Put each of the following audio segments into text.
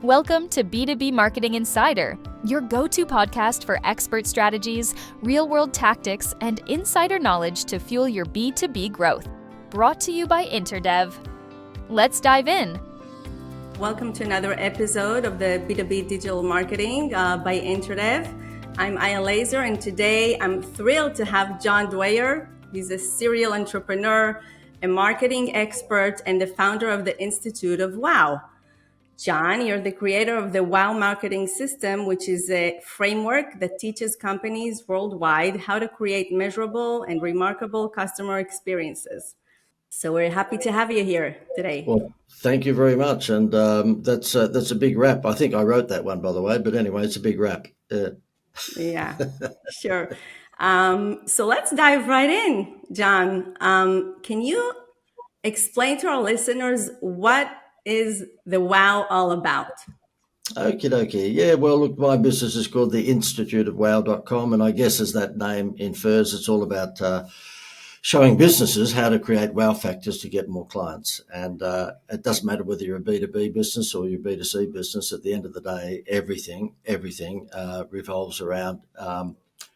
Welcome to B2B Marketing Insider, your go-to podcast for expert strategies, real-world tactics, and insider knowledge to fuel your B2B growth. Brought to you by Interdev. Let's dive in. Welcome to another episode of the B2B Digital Marketing by Interdev. I'm Aia Laser, and today I'm thrilled to have John Dwyer. He's a serial entrepreneur, a marketing expert, and the founder of the Institute of Wow. John, you're the creator of the Wow Marketing System, which is a framework that teaches companies worldwide how to create measurable and remarkable customer experiences. So we're happy to have you here today. Well, thank you very much. And that's a big wrap. I think I wrote that one, by the way. But anyway, it's a big wrap. Yeah, sure. So let's dive right in, John. Can you explain to our listeners what is the Wow all about? Okie dokie. Yeah, well, look, my business is called the Institute of Wow.com. And I guess as that name infers, it's all about showing businesses how to create wow factors to get more clients. And it doesn't matter whether you're a B2B business or you're a B2C business. At the end of the day, everything revolves around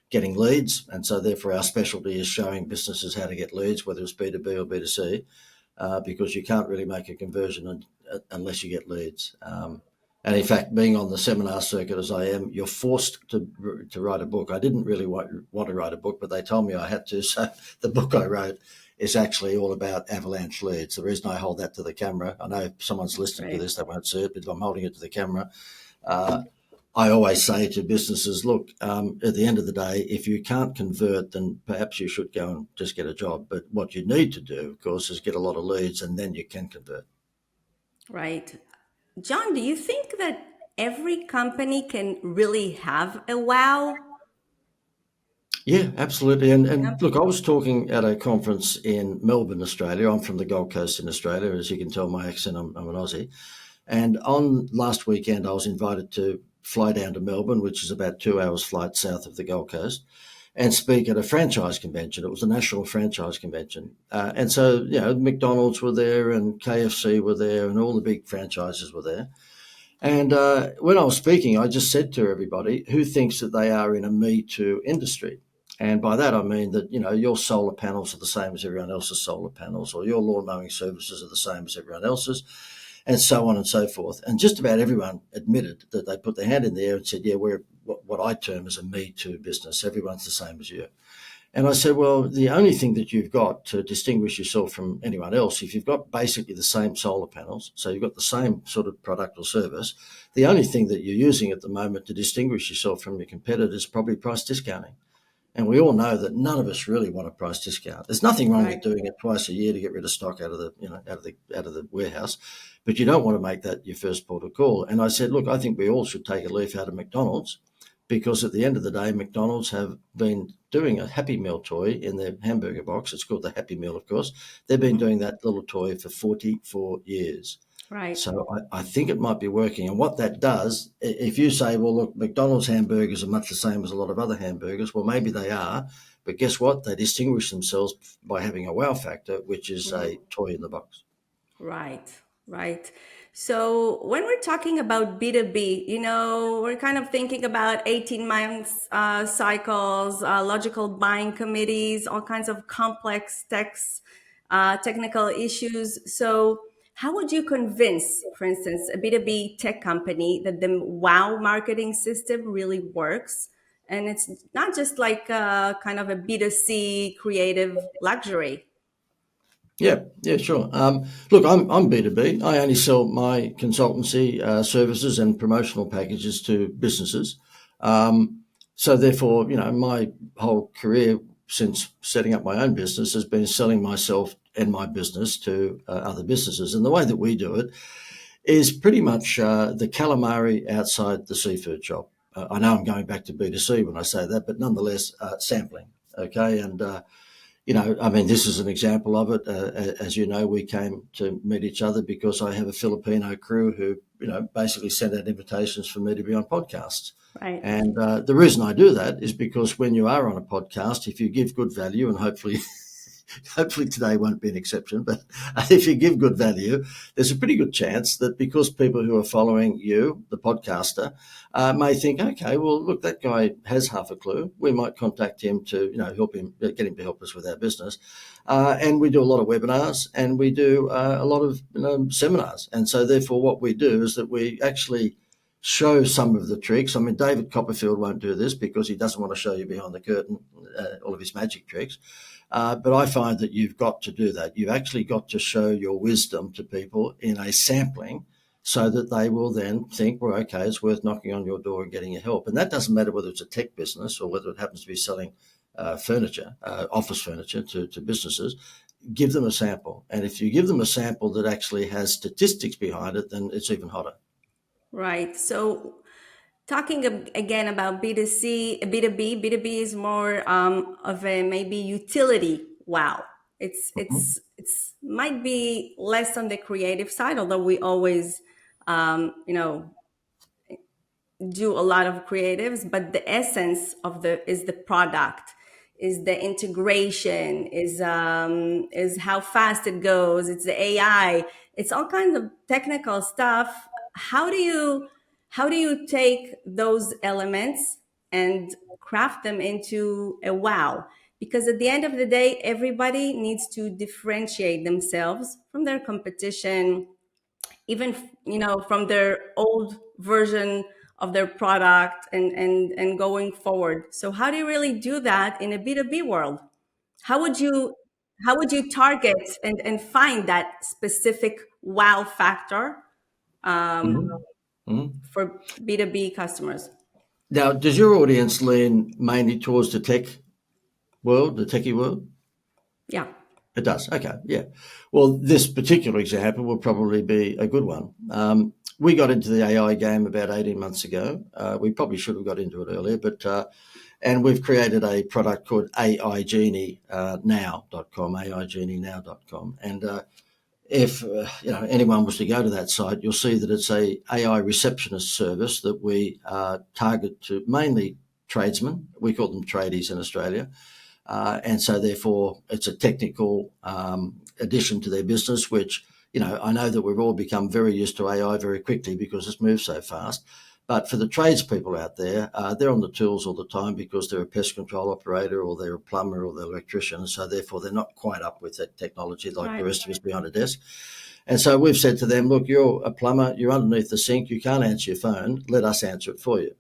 getting leads. And so therefore our specialty is showing businesses how to get leads, whether it's B2B or B2C, because you can't really make a conversion unless you get leads. And in fact, being on the seminar circuit as I am, you're forced to write a book. I didn't really want to write a book, but they told me I had to. So the book I wrote is actually all about avalanche leads. The reason I hold that to the camera, I know if someone's listening to this, they won't see it, but if I'm holding it to the camera, I always say to businesses, look, at the end of the day, if you can't convert, then perhaps you should go and just get a job. But what you need to do, of course, is get a lot of leads and then you can convert. Right. John, do you think that every company can really have a wow? Yeah, absolutely. And look, I was talking at a conference in Melbourne, Australia. I'm from the Gold Coast in Australia. As you can tell my accent, I'm an Aussie. And on last weekend, I was invited to fly down to Melbourne, which is about 2 hours flight south of the Gold Coast, and speak at a franchise convention. It was a national franchise convention. And so, McDonald's were there and KFC were there and all the big franchises were there. And when I was speaking, I just said to everybody, who thinks that they are in a Me Too industry? And by that, I mean that, your solar panels are the same as everyone else's solar panels, or your lawn mowing services are the same as everyone else's, and so on and so forth. And just about everyone admitted that they put their hand in the air and said, yeah, we're what I term as a Me Too business. Everyone's the same as you. And I said, well, the only thing that you've got to distinguish yourself from anyone else, if you've got basically the same solar panels, so you've got the same sort of product or service, the only thing that you're using at the moment to distinguish yourself from your competitors is probably price discounting. And we all know that none of us really want a price discount. There's nothing wrong with doing it twice a year to get rid of stock out of the warehouse, but you don't want to make that your first port of call. And I said, look, I think we all should take a leaf out of McDonald's, because at the end of the day, McDonald's have been doing a Happy Meal toy in their hamburger box. It's called the Happy Meal, of course. They've been doing that little toy for 44 years. Right. So I think it might be working. And what that does, if you say, well, look, McDonald's hamburgers are much the same as a lot of other hamburgers, well, maybe they are. But guess what? They distinguish themselves by having a wow factor, which is a toy in the box. Right. So when we're talking about B2B, we're kind of thinking about 18 months cycles, logical buying committees, all kinds of complex technical issues. So how would you convince, for instance, a B2B tech company that the Wow marketing system really works? And it's not just like kind of a B2C creative luxury. Yeah, sure. Look, I'm B2B. I only sell my consultancy services and promotional packages to businesses. So therefore, my whole career since setting up my own business has been selling myself and my business to other businesses. And the way that we do it is pretty much the calamari outside the seafood shop. I know I'm going back to B2C when I say that, but nonetheless, sampling. Okay. And, this is an example of it. As you know, we came to meet each other because I have a Filipino crew who, basically sent out invitations for me to be on podcasts. Right. And the reason I do that is because when you are on a podcast, if you give good value, and hopefully hopefully today won't be an exception, but if you give good value, there's a pretty good chance that because people who are following you, the podcaster, may think, okay, well, look, that guy has half a clue. We might contact him to, help him, get him to help us with our business. And we do a lot of webinars and we do a lot of seminars. And so therefore what we do is that we actually show some of the tricks. I mean, David Copperfield won't do this because he doesn't want to show you behind the curtain all of his magic tricks. But I find that you've got to do that. You've actually got to show your wisdom to people in a sampling so that they will then think, well, okay, it's worth knocking on your door and getting your help. And that doesn't matter whether it's a tech business or whether it happens to be selling furniture, office furniture to businesses. Give them a sample. And if you give them a sample that actually has statistics behind it, then it's even hotter. Right. So talking again about B2C, B2B, B2B is more of a maybe utility. Wow. It's might be less on the creative side, although we always, do a lot of creatives, but the essence of is the product, is the integration, is how fast it goes, it's the AI, it's all kinds of technical stuff. How do you take those elements and craft them into a wow? Because at the end of the day, everybody needs to differentiate themselves from their competition, even from their old version of their product and going forward. So how do you really do that in a B2B world? How would you target and find that specific wow factor for B2B customers? Now, does your audience lean mainly towards the tech world, the techie world? Yeah. It does. Okay. Yeah. Well, this particular example will probably be a good one. We got into the AI game about 18 months ago. We probably should have got into it earlier, but and we've created a product called AIGenienow.com, AIGenienow.com. And if anyone was to go to that site, you'll see that it's a AI receptionist service that we target to mainly tradesmen. We call them tradies in Australia. And so therefore it's a technical addition to their business, which, I know that we've all become very used to AI very quickly because it's moved so fast. But for the tradespeople out there, they're on the tools all the time because they're a pest control operator or they're a plumber or they're an electrician. So therefore they're not quite up with that technology like the rest of us behind a desk. And so we've said to them, look, you're a plumber, you're underneath the sink, you can't answer your phone, let us answer it for you.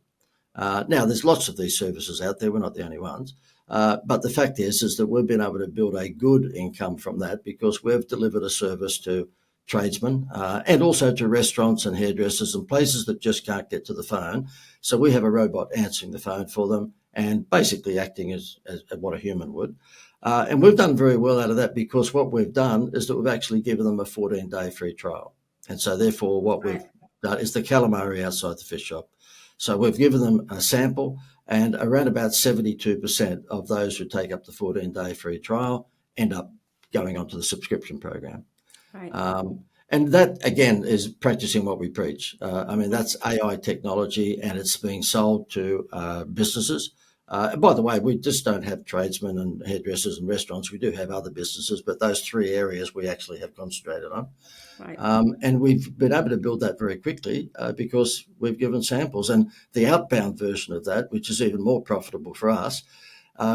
Now, there's lots of these services out there. We're not the only ones. But the fact is that we've been able to build a good income from that because we've delivered a service to tradesmen and also to restaurants and hairdressers and places that just can't get to the phone. So we have a robot answering the phone for them and basically acting as what a human would. And we've done very well out of that because what we've done is that we've actually given them a 14-day free trial. And so therefore what we've done is the calamari outside the fish shop. So we've given them a sample and around about 72% of those who take up the 14-day free trial end up going onto the subscription program. Right. And that, again, is practicing what we preach. That's AI technology and it's being sold to businesses. By the way, we just don't have tradesmen and hairdressers and restaurants. We do have other businesses, but those three areas we actually have concentrated on. Right. And we've been able to build that very quickly because we've given samples. And the outbound version of that, which is even more profitable for us,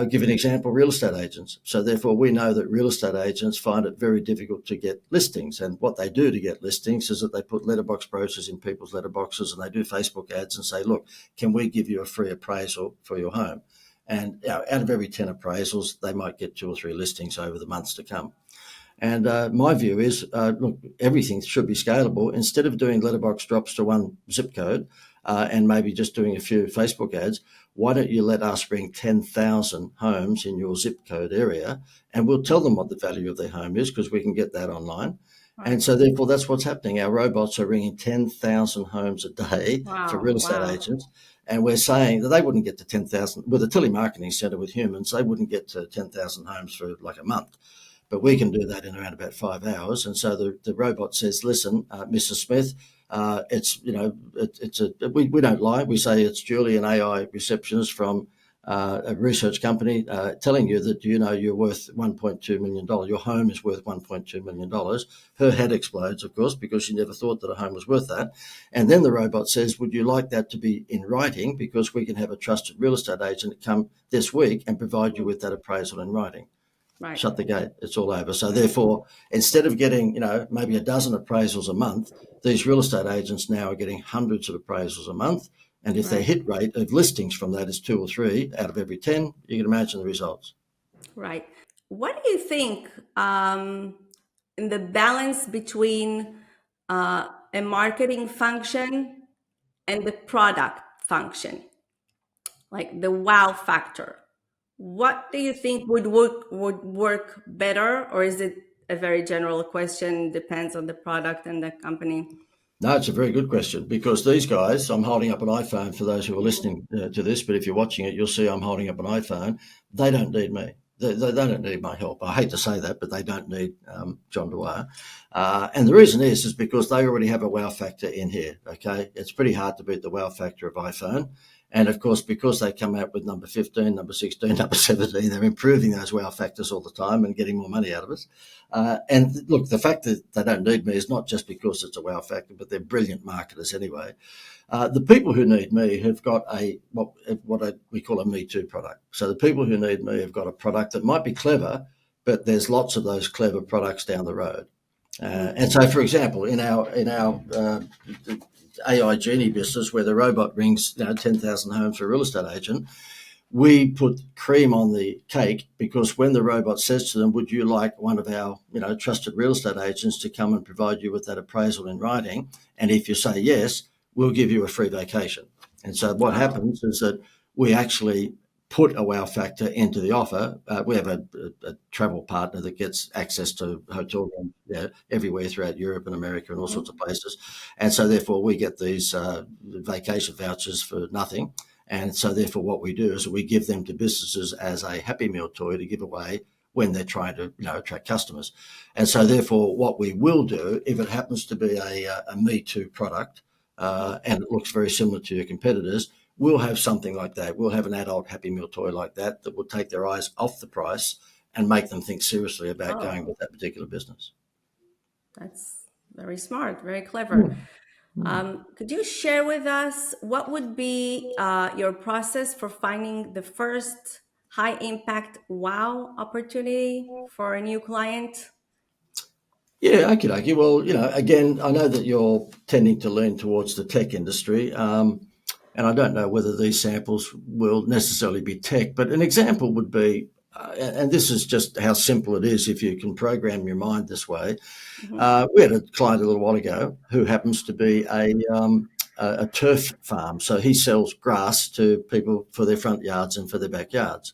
give an example, real estate agents. So therefore, we know that real estate agents find it very difficult to get listings. And what they do to get listings is that they put letterbox brochures in people's letterboxes and they do Facebook ads and say, look, can we give you a free appraisal for your home? And out of every 10 appraisals, they might get 2 or 3 listings over the months to come. And my view is, look, everything should be scalable. Instead of doing letterbox drops to one zip code and maybe just doing a few Facebook ads, why don't you let us bring 10,000 homes in your zip code area and we'll tell them what the value of their home is because we can get that online. Right. And so therefore that's what's happening. Our robots are ringing 10,000 homes a day for real estate agents. And we're saying that they wouldn't get to 10,000 with a telemarketing center with humans. They wouldn't get to 10,000 homes for like a month. But we can do that in around about 5 hours. And so the robot says, listen, Mrs. Smith, we don't lie. We say it's Julie, an AI receptionist from a research company telling you that, you're worth $1.2 million. Your home is worth $1.2 million. Her head explodes, of course, because she never thought that a home was worth that. And then the robot says, would you like that to be in writing? Because we can have a trusted real estate agent come this week and provide you with that appraisal in writing. Right. Shut the gate. It's all over. So therefore, instead of getting, maybe a dozen appraisals a month, these real estate agents now are getting hundreds of appraisals a month. And if their hit rate of listings from that is 2 or 3 out of every 10, you can imagine the results. Right. What do you think in the balance between a marketing function and the product function, like the wow factor? What do you think would work better, or is it a very general question? Depends on the product and the company. No, it's a very good question, because these guys, I'm holding up an iPhone for those who are listening to this, but if you're watching it, you'll see I'm holding up an iPhone. They don't need me. They don't need my help. I hate to say that, but they don't need John Dwyer. And the reason is because they already have a wow factor in here, okay? It's pretty hard to beat the wow factor of iPhone. And of course, because they come out with number 15, number 16, number 17, they're improving those wow factors all the time and getting more money out of us. And look, the fact that they don't need me is not just because it's a wow factor, but they're brilliant marketers anyway. The people who need me have got we call a Me Too product. So the people who need me have got a product that might be clever, but there's lots of those clever products down the road. And so, for example, in our AI Genie business, where the robot rings 10,000 homes for a real estate agent, we put cream on the cake, because when the robot says to them, would you like one of our trusted real estate agents to come and provide you with that appraisal in writing? And if you say yes, we'll give you a free vacation. And so what happens is that we actually put a wow factor into the offer. We have a travel partner that gets access to hotel rooms everywhere throughout Europe and America and all sorts of places. And so therefore we get these vacation vouchers for nothing. And so therefore what we do is we give them to businesses as a Happy Meal toy to give away when they're trying to attract customers. And so therefore what we will do, if it happens to be a Me Too product and it looks very similar to your competitors, we'll have something like that. We'll have an adult Happy Meal toy like that will take their eyes off the price and make them think seriously about going with that particular business. That's very smart, very clever. Could you share with us what would be your process for finding the first high impact wow opportunity for a new client? Yeah, okay. Well, again, I know that you're tending to lean towards the tech industry. And I don't know whether these samples will necessarily be tech, but an example would be, and this is just how simple it is if you can program your mind this way. We had a client a little while ago who happens to be a turf farm. So he sells grass to people for their front yards and for their backyards.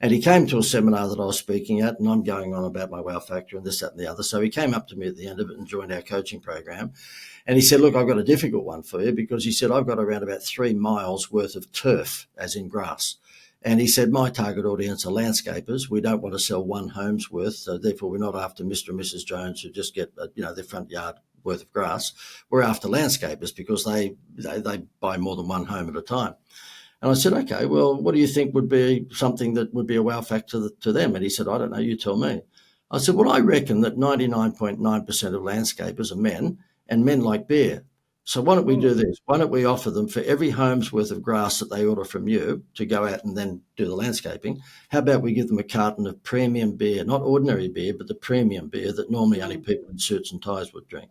And he came to a seminar that I was speaking at, and I'm going on about my wow factor and this, that, and the other. So he came up to me at the end of it and joined our coaching program. And he said, look, I've got a difficult one for you, because he said, I've got around about 3 miles worth of turf, as in grass. And he said, my target audience are landscapers. We don't want to sell one home's worth. So therefore, we're not after Mr. and Mrs. Jones who just get, their front yard worth of grass. We're after landscapers, because they buy more than one home at a time. And I said, okay, well, what do you think would be something that would be a wow factor to them? And he said, I don't know, you tell me. I said, well, I reckon that 99.9% of landscapers are men, and men like beer. So why don't we do this? Why don't we offer them, for every home's worth of grass that they order from you to go out and then do the landscaping, how about we give them a carton of premium beer, not ordinary beer, but the premium beer that normally only people in suits and ties would drink.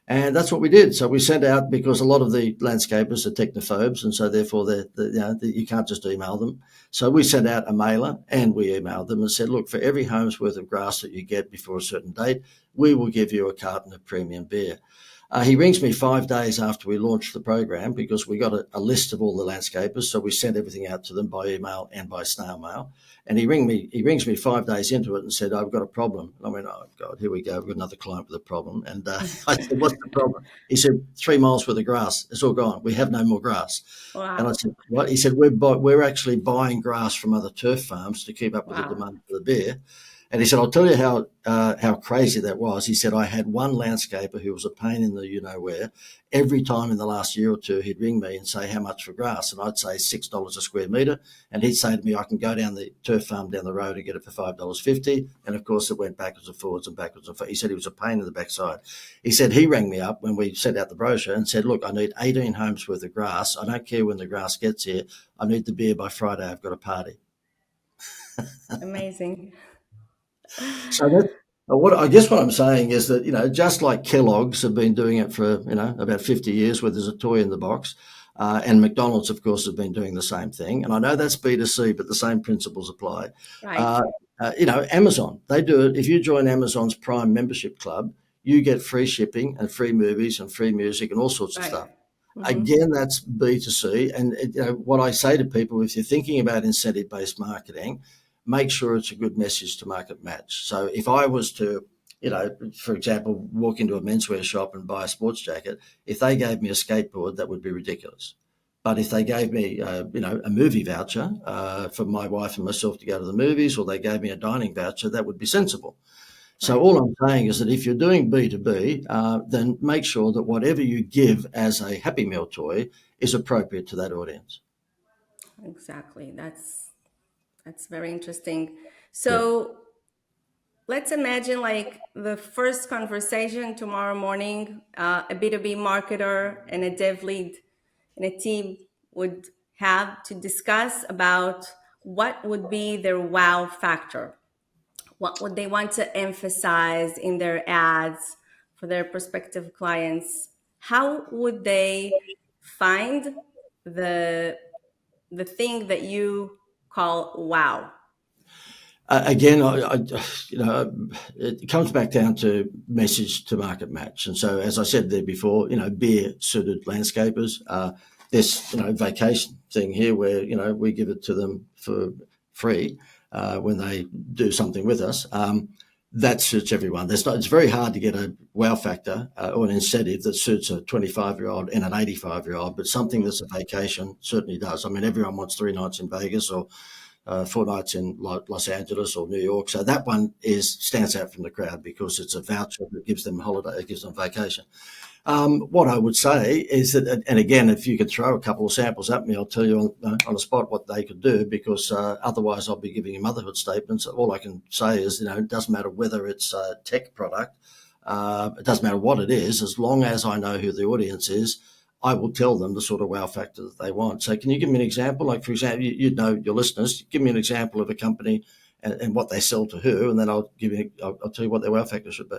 And that's what we did. So we sent out, because a lot of the landscapers are technophobes, and so therefore you can't just email them. So we sent out a mailer and we emailed them and said, look, for every home's worth of grass that you get before a certain date, we will give you a carton of premium beer. He rings me 5 days after we launched the program, because we got a list of all the landscapers. So we sent everything out to them by email and by snail mail. And he rings me 5 days into it and said, I've got a problem. And I went, oh, God, here we go. We've got another client with a problem. And I said, what's the problem? He said, 3 miles worth of grass. It's all gone. We have no more grass. Wow. And I said, what? He said, we're actually buying grass from other turf farms to keep up with the demand for the beer. And he said, I'll tell you how crazy that was. He said, I had one landscaper who was a pain in the you-know-where. Every time in the last year or two, he'd ring me and say, how much for grass? And I'd say $6 a square metre. And he'd say to me, I can go down the turf farm down the road and get it for $5.50. And, of course, it went backwards and forwards and backwards and forwards. He said he was a pain in the backside. He said he rang me up when we sent out the brochure and said, look, I need 18 homes worth of grass. I don't care when the grass gets here. I need the beer by Friday. I've got a party. Amazing. So that's what I'm saying is that, just like Kellogg's have been doing it for, about 50 years where there's a toy in the box, and McDonald's, of course, have been doing the same thing. And I know that's B2C, but the same principles apply. Right. Amazon, they do it. If you join Amazon's Prime membership club, you get free shipping and free movies and free music and all sorts of stuff. Mm-hmm. Again, that's B2C. And what I say to people, if you're thinking about incentive-based marketing, make sure it's a good message to market match. So if I was to, for example, walk into a menswear shop and buy a sports jacket, if they gave me a skateboard, that would be ridiculous. But if they gave me, a movie voucher for my wife and myself to go to the movies, or they gave me a dining voucher, that would be sensible. So all I'm saying is that if you're doing B2B, then make sure that whatever you give as a Happy Meal toy is appropriate to that audience. Exactly. That's very interesting. So let's imagine like the first conversation tomorrow morning, a B2B marketer and a dev lead and a team would have to discuss about what would be their wow factor. What would they want to emphasize in their ads for their prospective clients? How would they find the thing that you call wow? Again, it comes back down to message to market match. And so, as I said there before, beer suited landscapers. This, vacation thing here where, we give it to them for free when they do something with us. That suits everyone. It's very hard to get a wow factor or an incentive that suits a 25-year-old and an 85-year-old, but something that's a vacation certainly does. I mean, everyone wants 3 nights in Vegas or 4 nights in Los Angeles or New York. So that one stands out from the crowd because it's a voucher that gives them a holiday, it gives them vacation. What I would say is that, and again, if you could throw a couple of samples at me, I'll tell you on the spot what they could do, because otherwise I'll be giving you motherhood statements. All I can say is, it doesn't matter whether it's a tech product, it doesn't matter what it is, as long as I know who the audience is, I will tell them the sort of wow factor that they want. So can you give me an example? Like, for example, you know your listeners, give me an example of a company and what they sell to who, and then I'll tell you what their wow factor should be.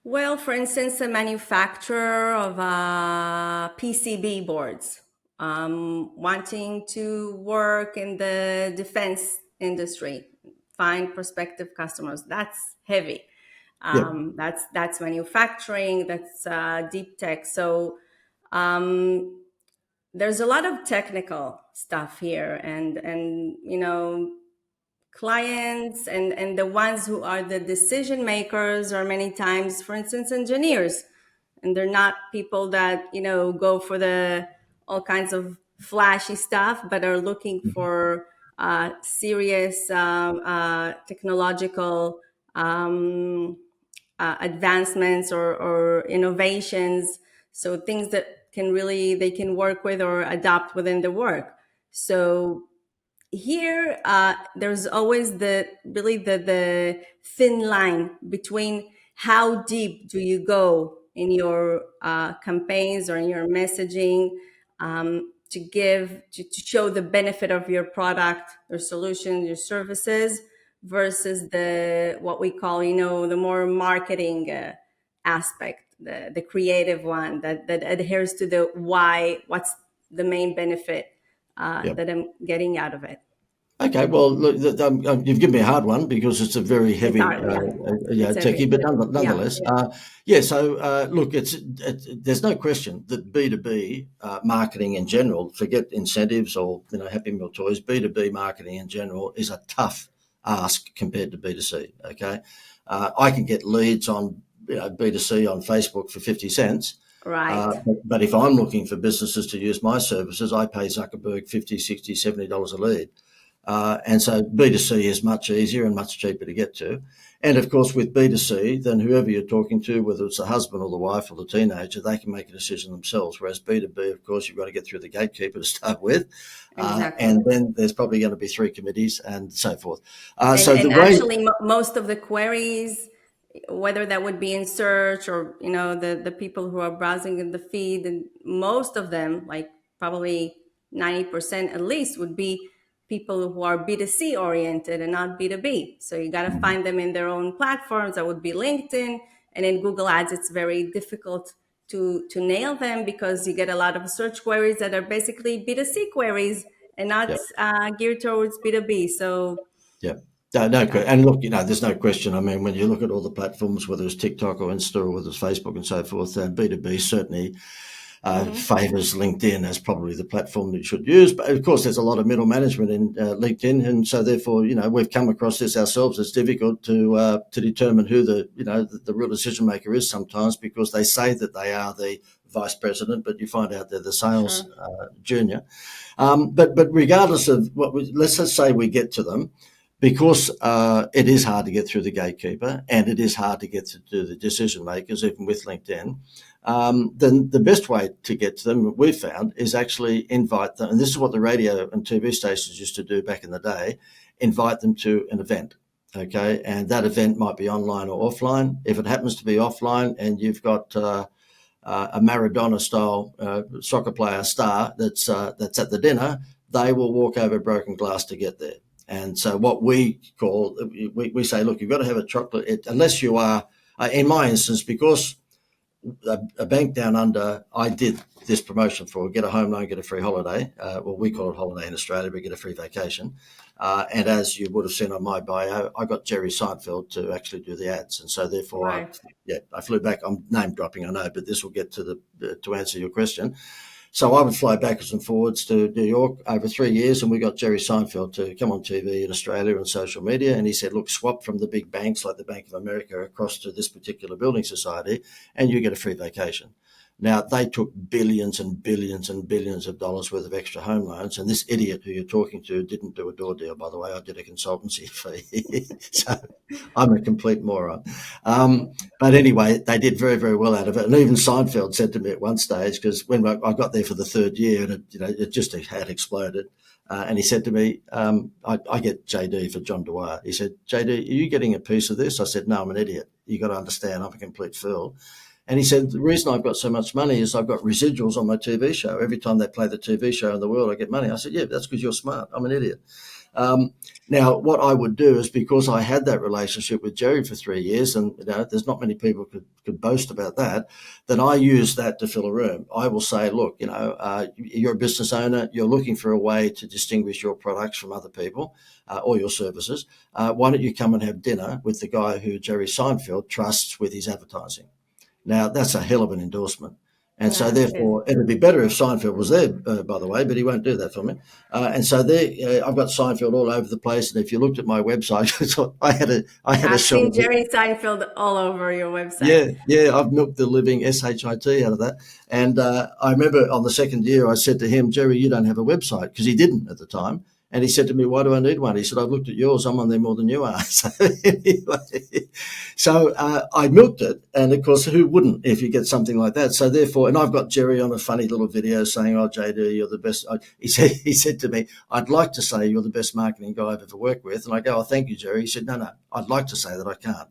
Well, for instance, a manufacturer of PCB boards wanting to work in the defense industry, find prospective customers. That's heavy. That's manufacturing. That's deep tech. So there's a lot of technical stuff here, and clients and the ones who are the decision makers are many times, for instance, engineers, and they're not people that go for the all kinds of flashy stuff, but are looking for serious technological advancements or innovations, so things that they can work with or adopt within the work. So here, there's always the thin line between how deep do you go in your campaigns or in your messaging to show the benefit of your product, your solution, your services, versus what we call the more marketing aspect, the creative one that adheres to the why. What's the main benefit that I'm getting out of it? Okay, well, look, you've given me a hard one because it's a very heavy, techie, but nonetheless, look, there's no question that B2B marketing in general, forget incentives or Happy Meal toys, B2B marketing in general is a tough ask compared to B2C. Okay, I can get leads on B2C on Facebook for 50 cents. Right. But if I'm looking for businesses to use my services, I pay Zuckerberg $50, $60, $70 a lead. And so B2C is much easier and much cheaper to get to. And of course, with B2C, then whoever you're talking to, whether it's the husband or the wife or the teenager, they can make a decision themselves. Whereas B2B, of course, you've got to get through the gatekeeper to start with. Exactly. And then there's probably going to be 3 committees and so forth. And actually, most of the queries, whether that would be in search or, the people who are browsing in the feed, and most of them, like probably 90% at least, would be people who are B2C oriented and not B2B. So you got to find them in their own platforms. That would be LinkedIn. And in Google Ads, it's very difficult to nail them because you get a lot of search queries that are basically B2C queries and not geared towards B2B. So yeah. No, and look, there's no question. I mean, when you look at all the platforms, whether it's TikTok or Insta or whether it's Facebook and so forth, B2B certainly favours LinkedIn as probably the platform that you should use. But of course, there's a lot of middle management in LinkedIn, and so therefore, we've come across this ourselves. It's difficult to determine who the real decision maker is sometimes, because they say that they are the vice president, but you find out they're the sales junior. But regardless of let's just say we get to them, because it is hard to get through the gatekeeper and it is hard to get to the decision makers, even with LinkedIn. Then the best way to get to them, we've found, is actually invite them. And this is what the radio and TV stations used to do back in the day: invite them to an event. Okay, and that event might be online or offline. If it happens to be offline and you've got a Maradona-style soccer player star that's at the dinner, they will walk over broken glass to get there. And so what we say, look, you've got to have a chocolate, unless you are, in my instance, because a bank down under, I did this promotion for get a home loan, get a free holiday. Well, we call it holiday in Australia, but get a free vacation. And as you would have seen on my bio, I got Jerry Seinfeld to actually do the ads. And so therefore, I flew back. I'm name dropping, I know, but this will get to answer your question. So I would fly backwards and forwards to New York over 3 years, and we got Jerry Seinfeld to come on TV in Australia and social media. And he said, look, swap from the big banks like the Bank of America across to this particular building society, and you get a free vacation. Now, they took billions and billions and billions of dollars worth of extra home loans. And this idiot who you're talking to didn't do a door deal, by the way. I did a consultancy fee. So I'm a complete moron. But anyway, they did very, very well out of it. And even Seinfeld said to me at one stage, because when I got there for the 3rd year, and it just had exploded. And he said to me, I get JD for John Dwyer. He said, JD, are you getting a piece of this? I said, no, I'm an idiot. You got to understand, I'm a complete fool. And he said, the reason I've got so much money is I've got residuals on my TV show. Every time they play the TV show in the world, I get money. I said, yeah, that's because you're smart. I'm an idiot. Now, what I would do is, because I had that relationship with Jerry for 3 years, and there's not many people could boast about that, then I use that to fill a room. I will say, look, you're a business owner. You're looking for a way to distinguish your products from other people or your services. Why don't you come and have dinner with the guy who Jerry Seinfeld trusts with his advertising? Now, that's a hell of an endorsement. And so therefore, it would be better if Seinfeld was there, by the way, but he won't do that for me. And so there, I've got Seinfeld all over the place. And if you looked at my website, I had a shot. I've seen Jerry Seinfeld all over your website. Yeah, I've milked the living SHIT out of that. And I remember on the 2nd year, I said to him, Jerry, you don't have a website, because he didn't at the time. And he said to me, why do I need one? He said, I've looked at yours. I'm on there more than you are. So anyway, I milked it. And of course, who wouldn't if you get something like that? So therefore, and I've got Jerry on a funny little video saying, oh, JD, you're the best. He said to me, I'd like to say you're the best marketing guy I've ever worked with. And I go, oh, thank you, Jerry. He said, no, I'd like to say that I can't,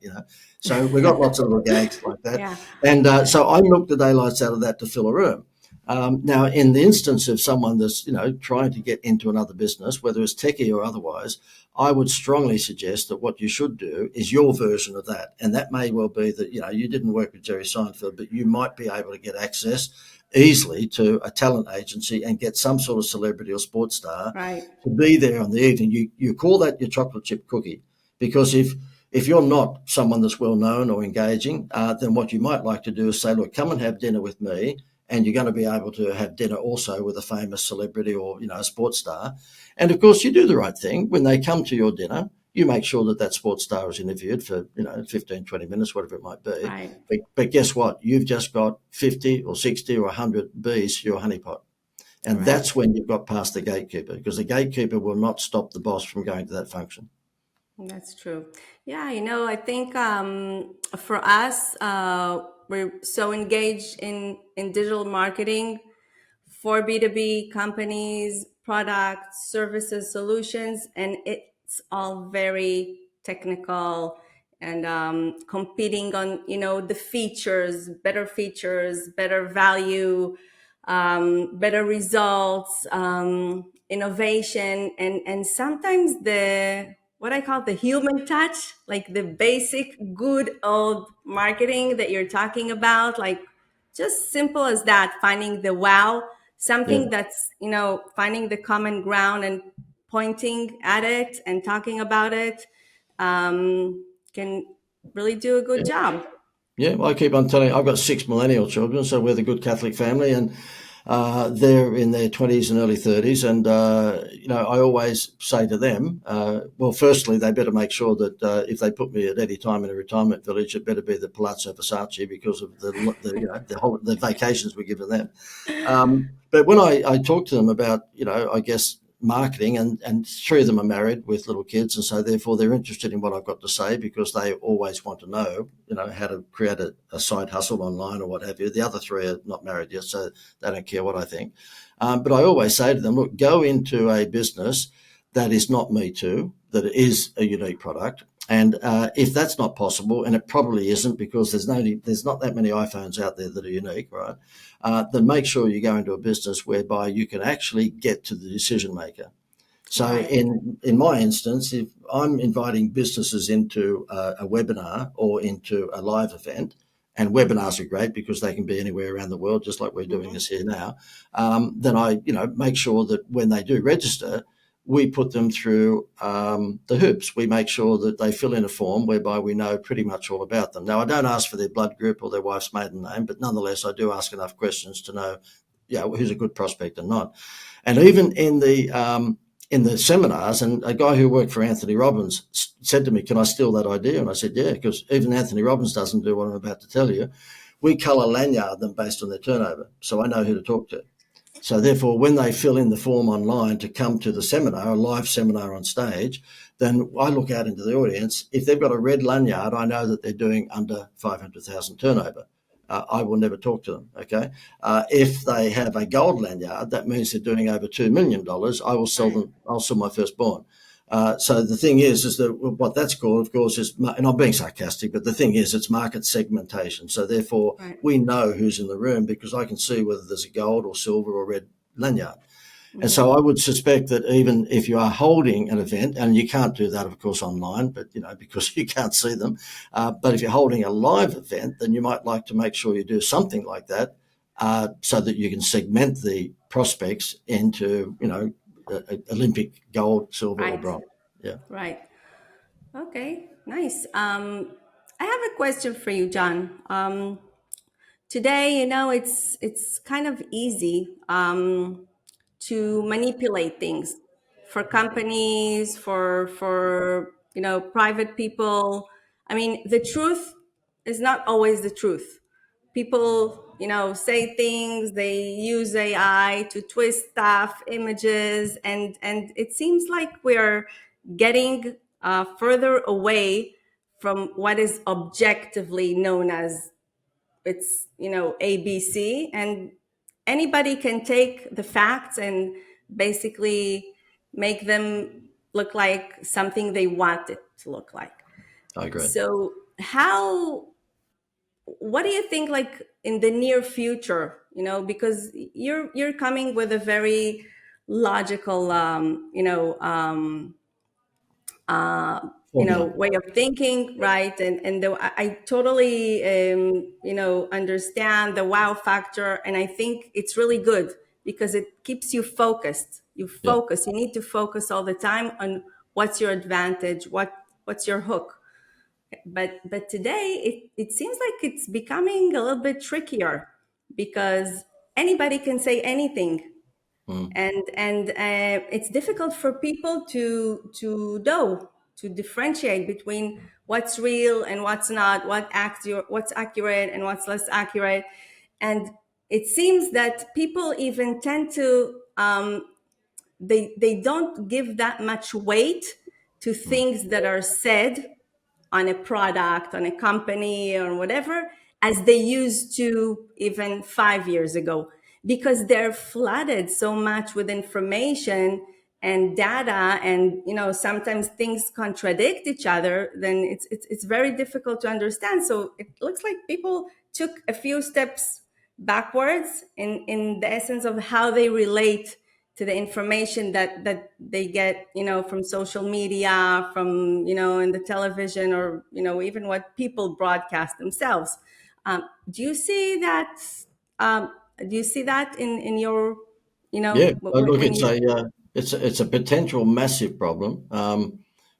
So we've got lots of little gags like that. Yeah. And so I milked the daylights out of that to fill a room. Now, in the instance of someone that's, trying to get into another business, whether it's techie or otherwise, I would strongly suggest that what you should do is your version of that. And that may well be that, you didn't work with Jerry Seinfeld, but you might be able to get access easily to a talent agency and get some sort of celebrity or sports star to be there on the evening. You call that your chocolate chip cookie, because if you're not someone that's well known or engaging, then what you might like to do is say, look, come and have dinner with me. And you're going to be able to have dinner also with a famous celebrity or, a sports star. And, of course, you do the right thing. When they come to your dinner, you make sure that sports star is interviewed for, 15, 20 minutes, whatever it might be. Right. But guess what? You've just got 50 or 60 or 100 bees for your honeypot. And Right. that's when you've got past the gatekeeper, because the gatekeeper will not stop the boss from going to that function. That's true. Yeah, I think for us, we're so engaged in digital marketing for B2B companies, products, services, solutions, and it's all very technical and competing on, the features, better value, better results, innovation, and sometimes what I call the human touch, like the basic good old marketing that you're talking about, like just simple as that, finding the wow, something that's, finding the common ground and pointing at it and talking about it, can really do a good job. Yeah, well, I keep on telling you, I've got 6 millennial children, so we're the good Catholic family, and they're in their 20s and early 30s. And, I always say to them, well, firstly, they better make sure that if they put me at any time in a retirement village, it better be the Palazzo Versace because of the vacations we give them. But when I talk to them about, I guess, marketing, and 3 of them are married with little kids, and so therefore they're interested in what I've got to say because they always want to know, how to create a side hustle online or what have you. The other 3 are not married yet, so they don't care what I think. But I always say to them, look, go into a business that is not Me Too, that is a unique product. And if that's not possible, and it probably isn't because there's not that many iPhones out there that are unique, right? Then make sure you go into a business whereby you can actually get to the decision maker. So Right. in my instance, if I'm inviting businesses into a webinar or into a live event, and webinars are great because they can be anywhere around the world, just like we're doing this here now, then I, make sure that when they do register, we put them through the hoops. We make sure that they fill in a form whereby we know pretty much all about them. Now, I don't ask for their blood group or their wife's maiden name, but nonetheless, I do ask enough questions to know, who's a good prospect and not. And even in the seminars, and a guy who worked for Anthony Robbins said to me, can I steal that idea? And I said, yeah, because even Anthony Robbins doesn't do what I'm about to tell you. We colour lanyard them based on their turnover, so I know who to talk to. So therefore, when they fill in the form online to come to the seminar, a live seminar on stage, then I look out into the audience. If they've got a red lanyard, I know that they're doing under 500,000 turnover. I will never talk to them, okay? If they have a gold lanyard, that means they're doing over $2 million. I will sell them. I'll sell my firstborn. So the thing is that what that's called, of course, is, and I'm being sarcastic, but the thing is it's market segmentation. So therefore, we know who's in the room because I can see whether there's a gold or silver or red lanyard. And so I would suspect that even if you are holding an event, and you can't do that, of course, online, but, because you can't see them. But if you're holding a live event, then you might like to make sure you do something like that so that you can segment the prospects into, Olympic gold, silver, or bronze. Yeah. Right. Okay. Nice. I have a question for you, John. Today, it's kind of easy to manipulate things for companies, for private people. I mean, the truth is not always the truth. People, say things. They use AI to twist stuff, images, and it seems like we're getting further away from what is objectively known as it's ABC, and anybody can take the facts and basically make them look like something they want it to look like. I agree. So what do you think, like in the near future, because you're coming with a very logical Formula. way of thinking, right? And I totally understand the wow factor, and I think it's really good because it keeps you focused. Yeah, You need to focus all the time on what's your advantage, what's your hook. But today it seems like it's becoming a little bit trickier because anybody can say anything, and it's difficult for people to know, to differentiate between what's real and what's not, what's accurate and what's less accurate. And it seems that people even tend to they don't give that much weight to things that are said on a product, on a company, or whatever, as they used to even 5 years ago, because they're flooded so much with information and data, and sometimes things contradict each other. Then it's very difficult to understand. So it looks like people took a few steps backwards in the essence of how they relate to the information that they get, from social media, from, in the television, or, even what people broadcast themselves. Do you see that? Do you see that in your, Yeah, look, when you, it's a potential massive problem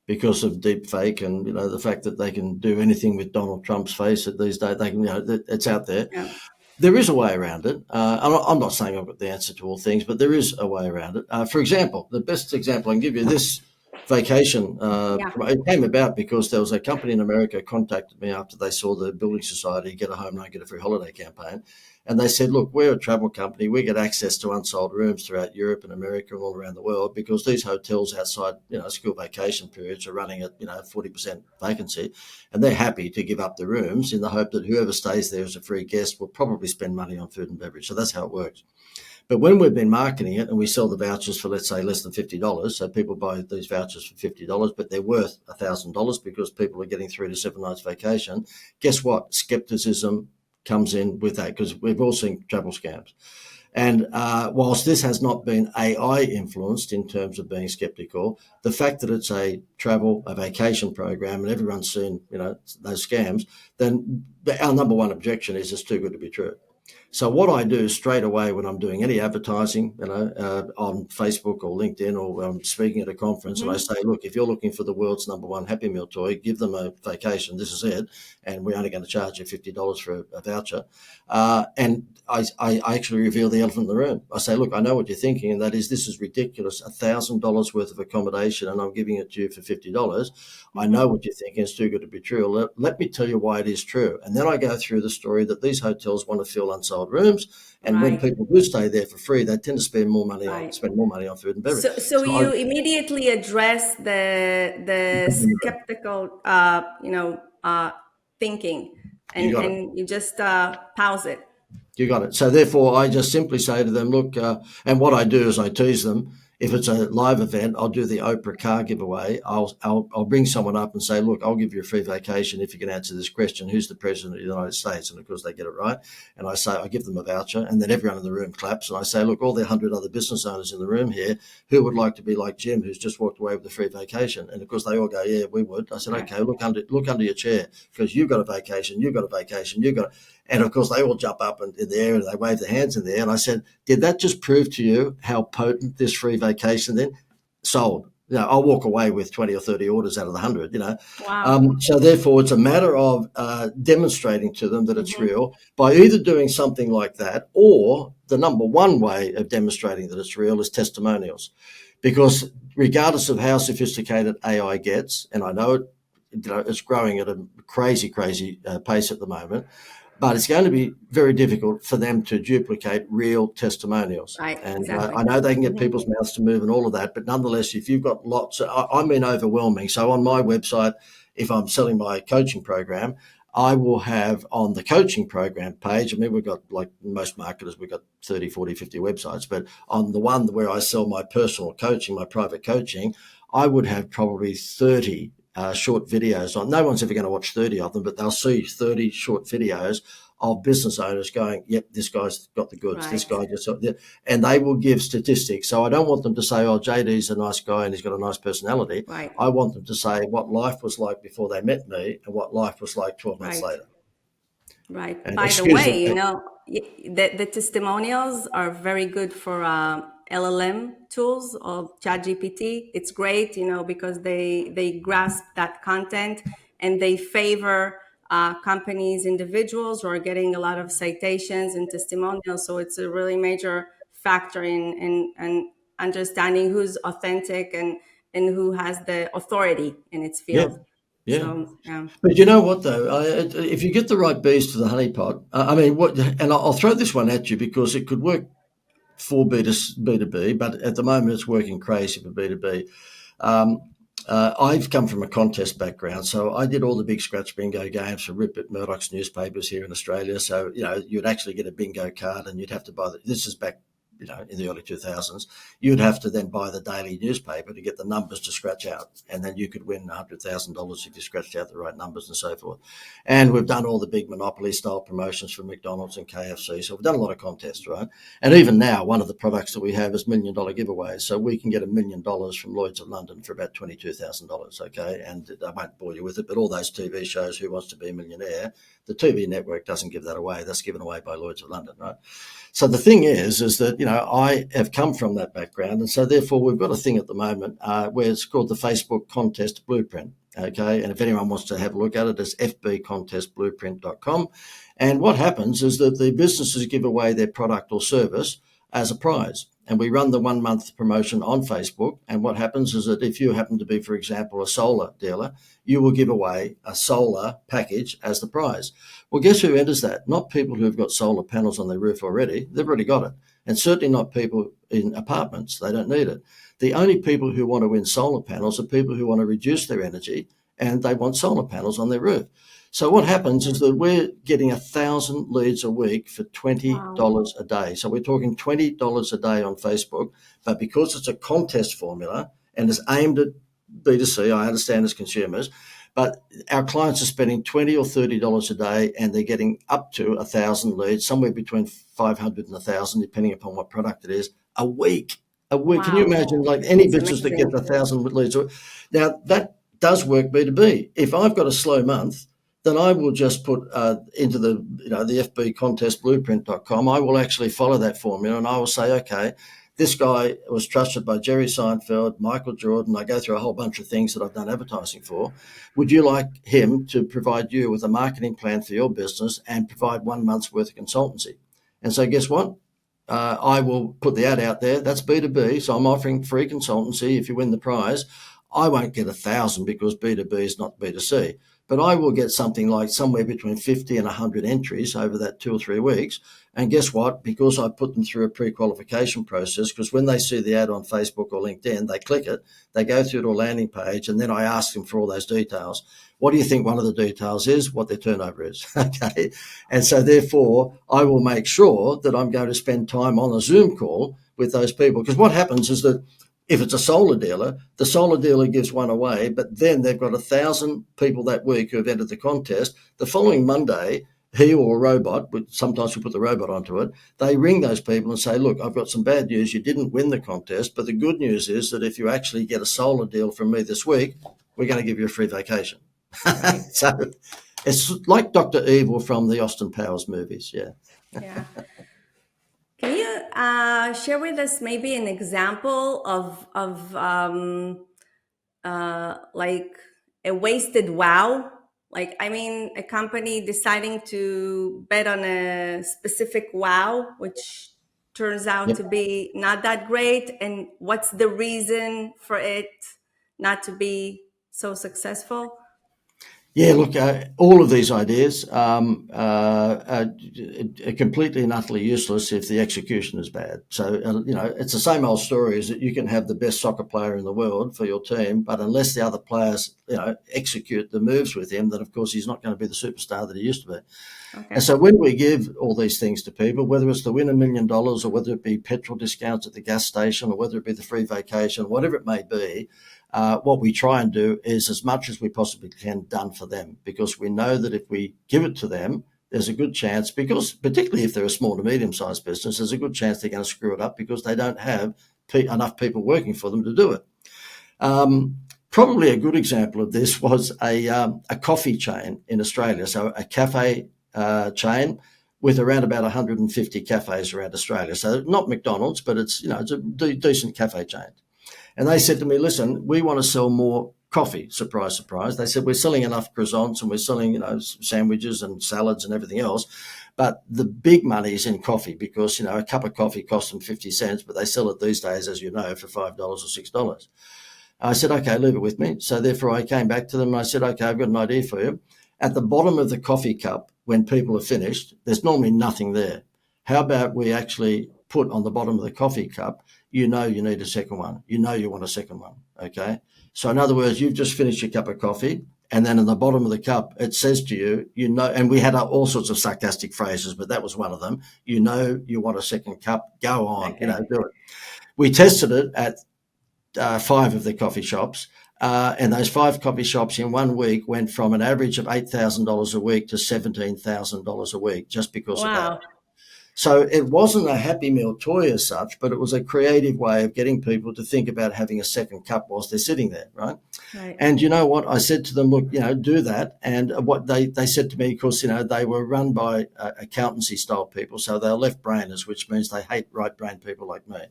because of deep fake and the fact that they can do anything with Donald Trump's face at these days. They can, it's out there. yeah, There is a way around it. I'm not saying I've got the answer to all things, but there is a way around it. For example, the best example I can give you, this vacation, yeah, it came about because there was a company in America contacted me after they saw the Building Society Get a Home Loan, Get a Free Holiday campaign. And they said, look, we're a travel company. We get access to unsold rooms throughout Europe and America and all around the world because these hotels outside, school vacation periods are running at, 40% vacancy. And they're happy to give up the rooms in the hope that whoever stays there as a free guest will probably spend money on food and beverage. So that's how it works. But when we've been marketing it and we sell the vouchers for, let's say, less than $50, so people buy these vouchers for $50, but they're worth $1,000 because people are getting 3 to 7 nights vacation, guess what? Skepticism comes in with that because we've all seen travel scams. And whilst this has not been AI influenced in terms of being skeptical, the fact that it's a vacation program and everyone's seen, those scams, then our number one objection is it's too good to be true. So what I do straight away when I'm doing any advertising, on Facebook or LinkedIn, or I'm speaking at a conference, and I say, look, if you're looking for the world's number one Happy Meal toy, give them a vacation. This is it, and we're only going to charge you $50 for a voucher. And I actually reveal the elephant in the room. I say, look, I know what you're thinking, and that is, this is ridiculous, $1,000 worth of accommodation, and I'm giving it to you for $50. I know what you're thinking. It's too good to be true. Let me tell you why it is true. And then I go through the story that these hotels want to fill unsold rooms, and when people do stay there for free, they tend to spend more money on food and beverage. So you immediately address the skeptical, thinking, and you just pause it. You got it. So therefore, I just simply say to them, look, and what I do is I tease them. If it's a live event, I'll do the Oprah car giveaway. I'll bring someone up and say, look, I'll give you a free vacation if you can answer this question: who's the president of the United States? And of course, they get it right. And I give them a voucher, and then everyone in the room claps. And I say, look, all the 100 other business owners in the room here, who would like to be like Jim, who's just walked away with a free vacation? And of course, they all go, yeah, we would. I said, okay, look under your chair, because you've got a vacation, you've got a vacation, you've got. And of course, they all jump up in the air and they wave their hands in the air. And I said, did that just prove to you how potent this free vacation then? Sold. I'll walk away with 20 or 30 orders out of the 100, Wow. So therefore, it's a matter of demonstrating to them that it's real by either doing something like that, or the number one way of demonstrating that it's real is testimonials. Because regardless of how sophisticated AI gets, and I know it's growing at a crazy pace at the moment, but it's going to be very difficult for them to duplicate real testimonials. Right, And exactly. I know they can get people's mouths to move and all of that, but nonetheless, if you've got lots, I mean, overwhelming. So on my website, if I'm selling my coaching program, I will have on the coaching program page, I mean, we've got, like most marketers, we've got 30, 40, 50 websites, but on the one where I sell my personal coaching, my private coaching, I would have probably 30 short videos on. No one's ever going to watch 30 of them, but they'll see 30 short videos of business owners going, yep, this guy's got the goods. Right. This guy just, and they will give statistics. So I don't want them to say, oh, JD's a nice guy and he's got a nice personality. Right. I want them to say what life was like before they met me and what life was like 12 months later. Right. And by the way, the testimonials are very good for LLM tools or ChatGPT. It's great, because they grasp that content and they favor companies, individuals who are getting a lot of citations and testimonials. So it's a really major factor in understanding who's authentic and who has the authority in its field. Yeah. So, yeah. But you know what, though? If you get the right bees to the honeypot, and I'll throw this one at you because it could work for B2B, but at the moment it's working crazy for B2B. I've come from a contest background, so I did all the big scratch bingo games for Rupert Murdoch's newspapers here in Australia. So, you'd actually get a bingo card and you'd have to buy this is back, in the early 2000s, you'd have to then buy the daily newspaper to get the numbers to scratch out. And then you could win $100,000 if you scratched out the right numbers and so forth. And we've done all the big Monopoly style promotions for McDonald's and KFC. So we've done a lot of contests, right? And even now, one of the products that we have is $1 million giveaways. So we can get $1 million from Lloyd's of London for about $22,000. Okay. And I won't bore you with it, but all those TV shows, Who Wants to Be a Millionaire, the TV network doesn't give that away. That's given away by Lloyd's of London, right? So the thing is that, I have come from that background. And so therefore we've got a thing at the moment where it's called the Facebook Contest Blueprint. Okay. And if anyone wants to have a look at it, it's fbcontestblueprint.com. And what happens is that the businesses give away their product or service as a prize. And we run the 1 month promotion on Facebook. And what happens is that if you happen to be, for example, a solar dealer, you will give away a solar package as the prize. Well, guess who enters that? Not people who've got solar panels on their roof already. They've already got it. And certainly not people in apartments. They don't need it. The only people who want to win solar panels are people who want to reduce their energy and they want solar panels on their roof. So what happens is that we're getting 1,000 leads a week for $20 a day. So we're talking $20 a day on Facebook, but because it's a contest formula and it's aimed at B2C, I understand as consumers, but our clients are spending $20 or $30 a day and they're getting up to 1,000 leads, somewhere between 500 and 1,000, depending upon what product it is, a week. Wow. Can you imagine, like any That's business amazing. that gets 1,000 leads? Now, that does work B2B. If I've got a slow month, then I will just put into the fbcontestblueprint.com, I will actually follow that formula and I will say, okay, this guy was trusted by Jerry Seinfeld, Michael Jordan. I go through a whole bunch of things that I've done advertising for. Would you like him to provide you with a marketing plan for your business and provide 1 month's worth of consultancy? And so guess what? I will put the ad out there. That's B2B. So I'm offering free consultancy if you win the prize. I won't get 1,000 because B2B is not B2C. But I will get something like somewhere between 50 and 100 entries over that 2 or 3 weeks. And guess what? Because I put them through a pre-qualification process, because when they see the ad on Facebook or LinkedIn, they click it, they go through to a landing page, and then I ask them for all those details. What do you think one of the details is? What their turnover is. Okay. And so therefore, I will make sure that I'm going to spend time on a Zoom call with those people. Because what happens is that if it's a solar dealer, the solar dealer gives one away, but then they've got 1,000 people that week who have entered the contest. The following Monday, he or a robot, sometimes we put the robot onto it, they ring those people and say, look, I've got some bad news. You didn't win the contest, but the good news is that if you actually get a solar deal from me this week, we're going to give you a free vacation. Right. So it's like Dr. Evil from the Austin Powers movies. Yeah. Yeah. Can you share with us maybe an example of like a wasted wow? Like, I mean, a company deciding to bet on a specific wow, which turns out to be not that great. And what's the reason for it not to be so successful? Yeah, look, all of these ideas are completely and utterly useless if the execution is bad. So, it's the same old story, is that you can have the best soccer player in the world for your team, but unless the other players, execute the moves with him, then of course he's not going to be the superstar that he used to be. Okay. And so when we give all these things to people, whether it's to win $1 million or whether it be petrol discounts at the gas station or whether it be the free vacation, whatever it may be, what we try and do is as much as we possibly can done for them, because we know that if we give it to them, there's a good chance, because particularly if they're a small to medium-sized business, there's a good chance they're going to screw it up because they don't have enough people working for them to do it. Probably a good example of this was a coffee chain in Australia, so a cafe chain with around about 150 cafes around Australia. So not McDonald's, but it's a decent cafe chain. And they said to me, listen, we want to sell more coffee. Surprise, surprise. They said, we're selling enough croissants and we're selling, sandwiches and salads and everything else. But the big money is in coffee because, a cup of coffee costs them 50 cents, but they sell it these days, as you know, for $5 or $6. I said, okay, leave it with me. So therefore I came back to them and I said, okay, I've got an idea for you. At the bottom of the coffee cup, when people are finished, there's normally nothing there. How about we actually put on the bottom of the coffee cup, you need a second one. You want a second one, okay? So in other words, you've just finished your cup of coffee, and then in the bottom of the cup, it says to you, and we had all sorts of sarcastic phrases, but that was one of them. You want a second cup, go on, Okay. do it. We tested it at 5 of the coffee shops, and those 5 coffee shops in 1 week went from an average of $8,000 a week to $17,000 a week just because of that. So it wasn't a Happy Meal toy as such, but it was a creative way of getting people to think about having a second cup whilst they're sitting there, right? And you know what? I said to them, look, do that. And what they said to me, of course, they were run by accountancy style people. So they're left-brainers, which means they hate right-brain people like me.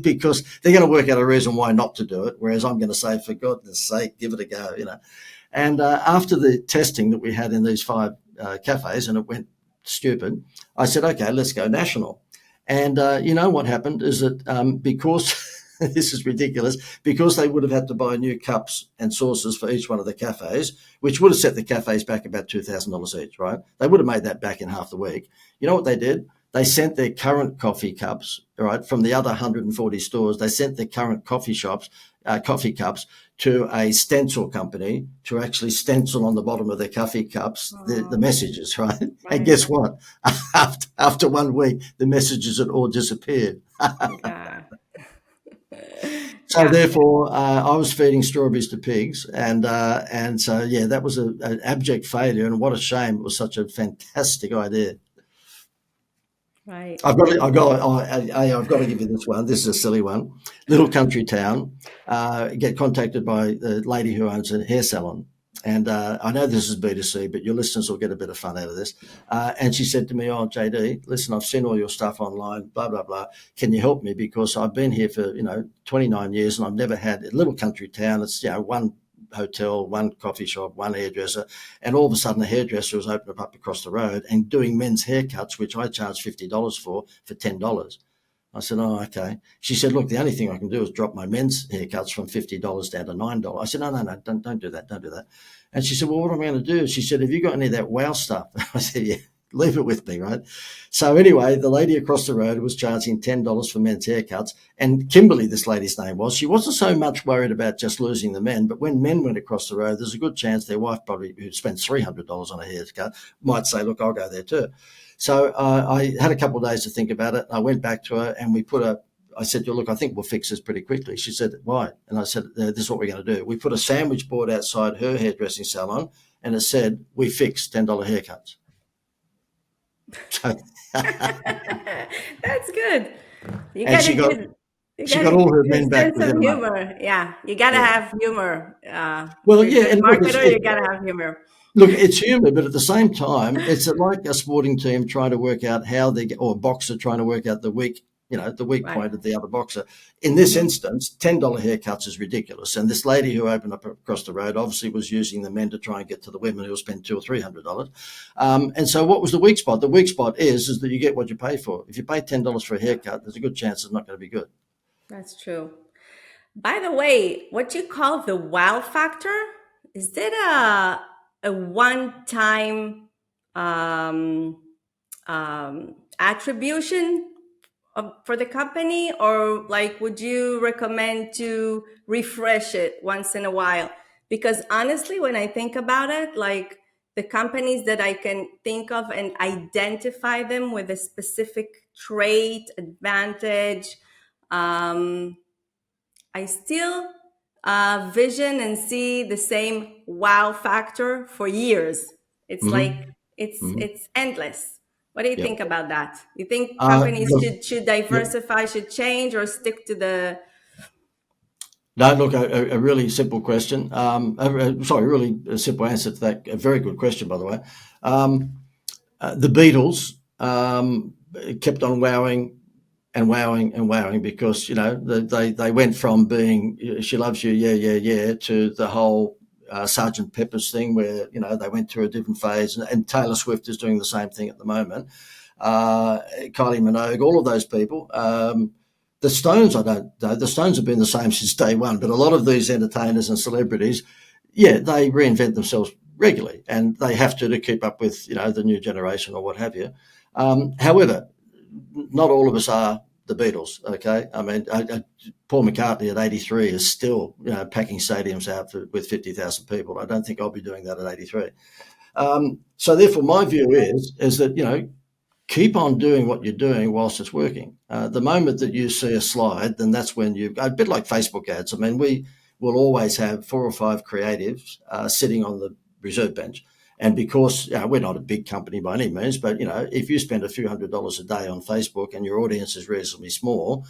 Because they're going to work out a reason why not to do it, whereas I'm going to say, for goodness sake, give it a go, And after the testing that we had in these 5 cafes, and it went stupid, I said, okay, let's go national. And what happened is that because this is ridiculous, because they would have had to buy new cups and saucers for each one of the cafes, which would have set the cafes back about $2,000 each, right? They would have made that back in half the week. You know what they did? They sent their current coffee cups, right, from the other 140 stores. They sent their current coffee cups to a stencil company to actually stencil on the bottom of their coffee cups the messages, right? And guess what? After 1 week, the messages had all disappeared. So therefore, I was feeding strawberries to pigs, and so that was an abject failure, and what a shame! It was such a fantastic idea. Right. I've got to give you this one. This is a silly one. Little country town. Get contacted by the lady who owns a hair salon. And I know this is B2C, but your listeners will get a bit of fun out of this. And she said to me, oh, JD, listen, I've seen all your stuff online, blah, blah, blah. Can you help me? Because I've been here for, 29 years and I've never had a little country town. It's, one hotel, one coffee shop, one hairdresser, and all of a sudden a hairdresser was opening up across the road and doing men's haircuts, which I charge $50 for $10. I said, oh, okay. She said, look, the only thing I can do is drop my men's haircuts from $50 down to $9. I said, no, don't do that. Don't do that. And she said, well, what am I going to do? She said, have you got any of that wow stuff? I said, yeah, leave it with me, right? So anyway, the lady across the road was charging $10 for men's haircuts. And Kimberly, this lady's name was, she wasn't so much worried about just losing the men, but when men went across the road, there's a good chance their wife probably, who spent $300 on a haircut, might say, look, I'll go there too. So I had a couple of days to think about it. I went back to her and I said, look, I think we'll fix this pretty quickly. She said, why? And I said, this is what we're going to do. We put a sandwich board outside her hairdressing salon and it said, we fix $10 haircuts. So that's good. She got all her men back with her humor. Yeah, you got to have humor. Well, yeah, and marketer, you got to have humor. Look, it's humour, but at the same time, it's like a sporting team trying to work out or a boxer trying to work out the weak point of the other boxer. In this instance, $10 haircuts is ridiculous. And this lady who opened up across the road obviously was using the men to try and get to the women who will spend $200 or $300. And so what was the weak spot? The weak spot is that you get what you pay for. If you pay $10 for a haircut, there's a good chance it's not going to be good. That's true. By the way, what you call the wow factor, is that a one-time attribution for the company, or like would you recommend to refresh it once in a while? Because honestly, when I think about it, like the companies that I can think of and identify them with a specific trait, advantage, I still vision and see the same wow factor for years. It's like it's endless. What do you think about that? You think companies should diversify, should change, or stick to the? No, look, a really simple question. Really a simple answer to that. A very good question, by the way. The Beatles kept on wowing and wowing and wowing because, they went from being She Loves You, yeah, yeah, yeah, to the whole Sgt. Pepper's thing where, they went through a different phase. And Taylor Swift is doing the same thing at the moment. Kylie Minogue, all of those people. The Stones, I don't know. The Stones have been the same since day one, but a lot of these entertainers and celebrities, yeah, they reinvent themselves regularly, and they have to keep up with, the new generation or what have you. However, not all of us are the Beatles. Okay, I mean, Paul McCartney at 83 is still, packing stadiums out with 50,000 people. I don't think I'll be doing that at 83. So therefore, my view is that, keep on doing what you're doing whilst it's working. The moment that you see a slide, then that's when a bit like Facebook ads. I mean, we will always have 4 or 5 creatives sitting on the reserve bench. And because we're not a big company by any means, but, if you spend a few $100s a day on Facebook and your audience is reasonably small,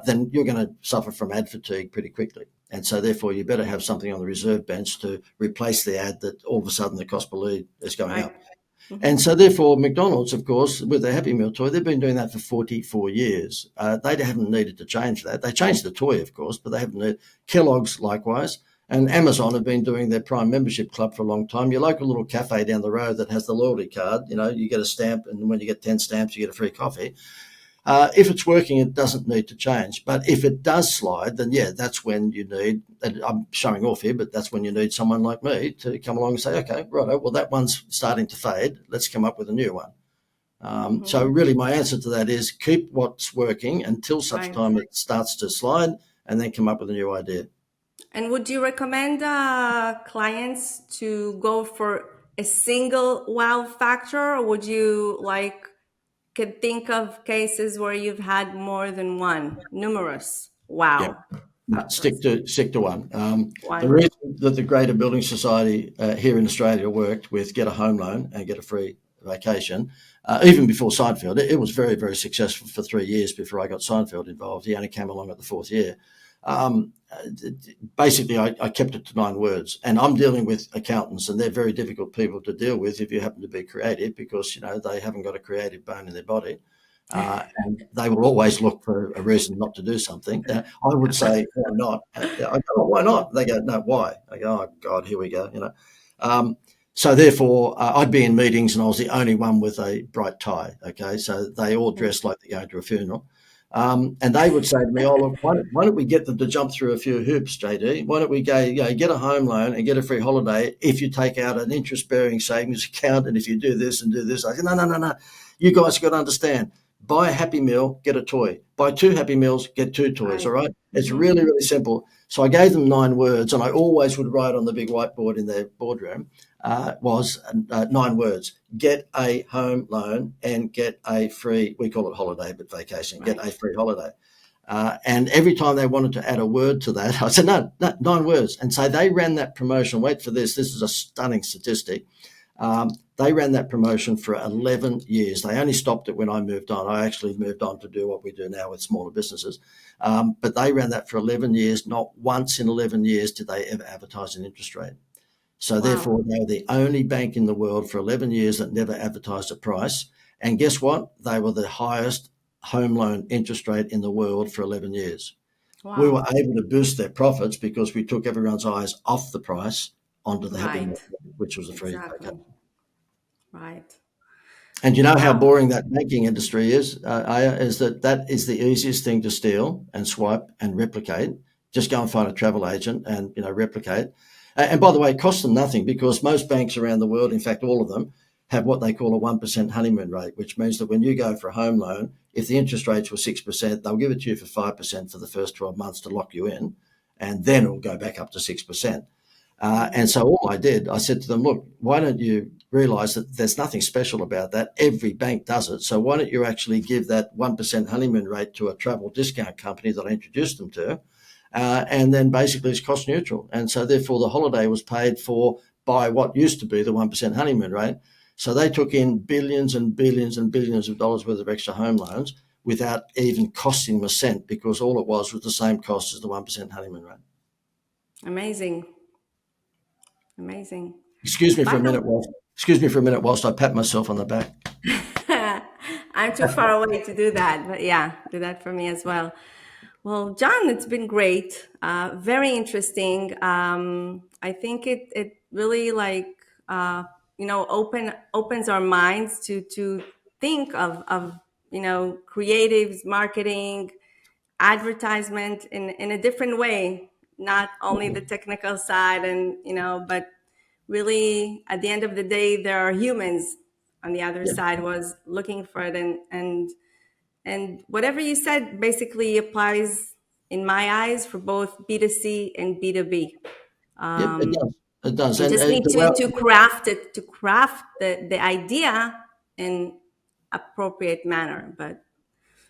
then you're going to suffer from ad fatigue pretty quickly. And so therefore, you better have something on the reserve bench to replace the ad that all of a sudden the cost per lead is going up. And so therefore, McDonald's, of course, with their Happy Meal toy, they've been doing that for 44 years. They haven't needed to change that. They changed the toy, of course, but they haven't needed. Kellogg's, likewise. And Amazon have been doing their Prime membership club for a long time. Your local little cafe down the road that has the loyalty card, you get a stamp, and when you get 10 stamps, you get a free coffee. If it's working, it doesn't need to change. But if it does slide, then that's when you need, and I'm showing off here, but that's when you need someone like me to come along and say, okay, righto, well, that one's starting to fade. Let's come up with a new one. So really my answer to that is keep what's working until such time it starts to slide, and then come up with a new idea. And would you recommend clients to go for a single wow factor, or would you could think of cases where you've had more than one, numerous wow? No, stick to one. The reason that the Greater Building Society here in Australia worked with get a home loan and get a free vacation, even before Seinfeld, it was very, very successful for 3 years before I got Seinfeld involved. He only came along at the 4th year. Basically, I kept it to 9 words, and I'm dealing with accountants, and they're very difficult people to deal with if you happen to be creative, because they haven't got a creative bone in their body, and they will always look for a reason not to do something. I would say, why not? I go, why not? They go, no, why? I go, oh God, here we go. So therefore, I'd be in meetings and I was the only one with a bright tie. Okay, so they all dressed like they're going to a funeral. And they would say to me, oh, look, why don't we get them to jump through a few hoops, JD? Why don't we go, get a home loan and get a free holiday if you take out an interest-bearing savings account, and if you do this and do this? I said, no. You guys have got to understand. Buy a Happy Meal, get a toy. Buy 2 Happy Meals, get 2 toys, all right? It's really, really simple. So I gave them 9 words, and I always would write on the big whiteboard in their boardroom, was 9 words: get a home loan and get a free, we call it holiday, but vacation, get a free holiday. And every time they wanted to add a word to that, I said, no, 9 words. And so they ran that promotion. Wait for this. This is a stunning statistic. They ran that promotion for 11 years. They only stopped it when I moved on. I actually moved on to do what we do now with smaller businesses. But they ran that for 11 years. Not once in 11 years did they ever advertise an interest rate. So therefore, they're the only bank in the world for 11 years that never advertised a price. And guess what? They were the highest home loan interest rate in the world for 11 years. Wow. We were able to boost their profits because we took everyone's eyes off the price onto the Happy Meal, which was a free vacation. Right. And you know how boring that banking industry is, Aya, is that is the easiest thing to steal and swipe and replicate. Just go and find a travel agent and, replicate. And by the way, it costs them nothing, because most banks around the world, in fact, all of them, have what they call a 1% honeymoon rate, which means that when you go for a home loan, if the interest rates were 6%, they'll give it to you for 5% for the first 12 months to lock you in, and then it'll go back up to 6%. And so all I said to them, look, why don't you realize that there's nothing special about that? Every bank does it. So why don't you actually give that 1% honeymoon rate to a travel discount company that I introduced them to? And then basically it's cost neutral. And so therefore the holiday was paid for by what used to be the 1% honeymoon rate. So they took in billions and billions and billions of dollars worth of extra home loans without even costing them a cent, because all it was the same cost as the 1% honeymoon rate. Amazing. Excuse me for a minute whilst I pat myself on the back. I'm too far away to do that, but do that for me as well. Well, John, it's been great. Very interesting. I think it really opens our minds to think of creatives, marketing, advertisement in a different way, not only the technical side, and but really at the end of the day, there are humans on the other side was looking for it, and whatever you said basically applies in my eyes for both B2C and B2B. Yep, it does. It does. You And just need to craft it, to craft the idea in appropriate manner, but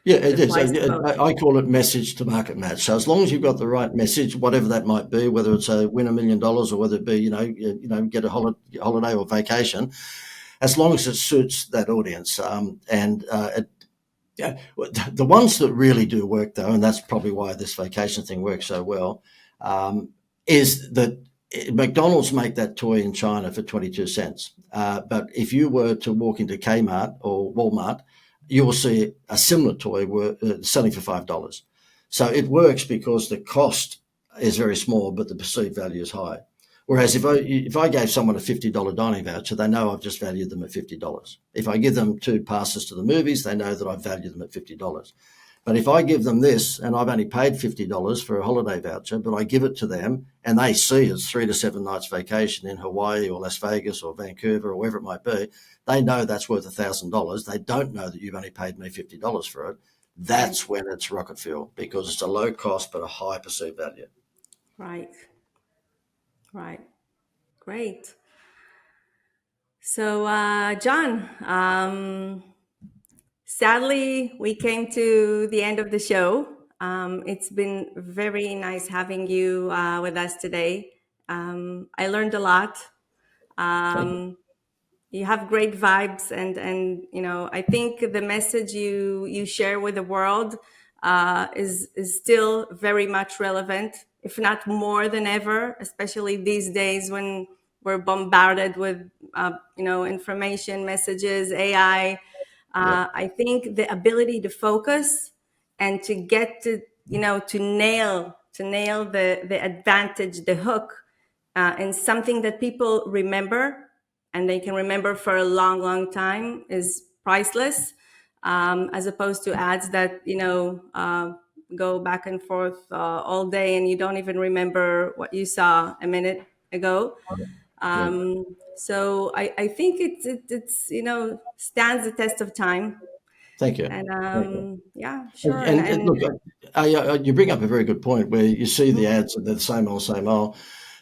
yeah, it it is. applies to both. I call it message to market match. So as long as you've got the right message, whatever that might be, whether it's a win $1 million or whether it be, get a holiday or vacation, as long as it suits that audience. Yeah, the ones that really do work though, and that's probably why this vacation thing works so well, is that McDonald's make that toy in China for 22 cents. But if you were to walk into Kmart or Walmart, you will see a similar toy selling for $5. So it works because the cost is very small, but the perceived value is high. Whereas if I gave someone a $50 dining voucher, they know I've just valued them at $50. If I give them 2 passes to the movies, they know that I've valued them at $50. But if I give them this and I've only paid $50 for a holiday voucher, but I give it to them and they see it's 3 to 7 nights vacation in Hawaii or Las Vegas or Vancouver or wherever it might be, they know that's worth $1,000. They don't know that you've only paid me $50 for it. That's when it's rocket fuel, because it's a low cost but a high perceived value. Right. Great. So, John, sadly, we came to the end of the show. It's been very nice having you with us today. I learned a lot. You have great vibes, and I think the message you share with the world is still very much relevant, if not more than ever, especially these days when we're bombarded with information, messages, AI. I think the ability to focus and to get to nail the advantage, the hook, and something that people remember and they can remember for a long, long time is priceless, as opposed to ads that go back and forth all day and you don't even remember what you saw a minute ago. So I think it's stands the test of time. Thank you. And yeah, sure. And look, you bring up a very good point where you see the ads and they're the same old, same old.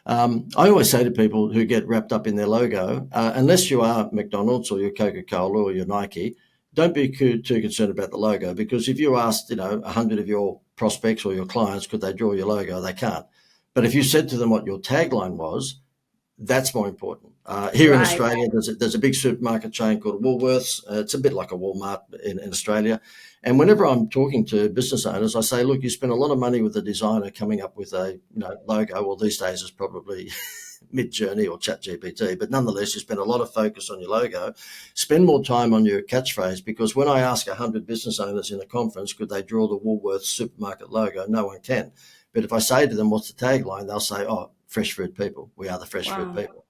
I always say to people who get wrapped up in their logo, unless you are McDonald's or you're Coca-Cola or you're Nike, don't be too concerned about the logo, because if you asked, 100 of your prospects or your clients, could they draw your logo? They can't. But if you said to them what your tagline was, that's more important. Here in Australia, there's a big supermarket chain called Woolworths. It's a bit like a Walmart in Australia. And whenever I'm talking to business owners, I say, look, you spend a lot of money with the designer coming up with a logo. Well, these days it's probably Mid-Journey or ChatGPT, but nonetheless, you spend a lot of focus on your logo. Spend more time on your catchphrase, because when I ask 100 business owners in a conference, could they draw the Woolworths supermarket logo? No one can. But if I say to them, what's the tagline? They'll say, oh, fresh fruit people. We are the fresh fruit people.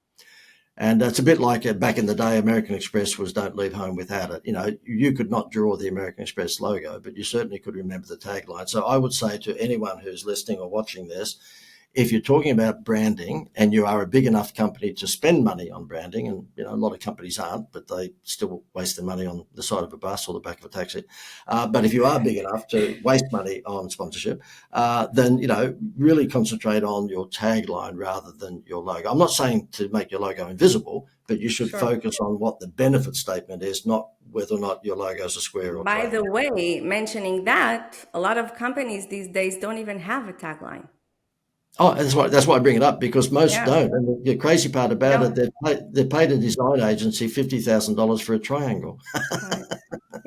And it's a bit like back in the day, American Express was don't leave home without it. You could not draw the American Express logo, but you certainly could remember the tagline. So I would say to anyone who's listening or watching this, if you're talking about branding and you are a big enough company to spend money on branding, and a lot of companies aren't, but they still waste their money on the side of a bus or the back of a taxi. But if you are big enough to waste money on sponsorship, then really concentrate on your tagline rather than your logo. I'm not saying to make your logo invisible, but you should focus on what the benefit statement is, not whether or not your logo is a square or By the way, mentioning that, a lot of companies these days don't even have a tagline. Oh, that's why I bring it up, because most don't. And the crazy part about it, they paid a design agency $50,000 for a triangle. Right.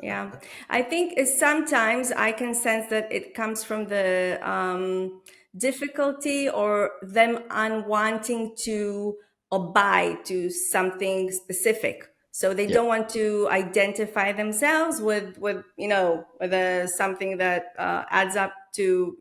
Yeah, I think sometimes I can sense that it comes from the difficulty or them unwanting to abide to something specific. So they don't want to identify themselves with something that adds up to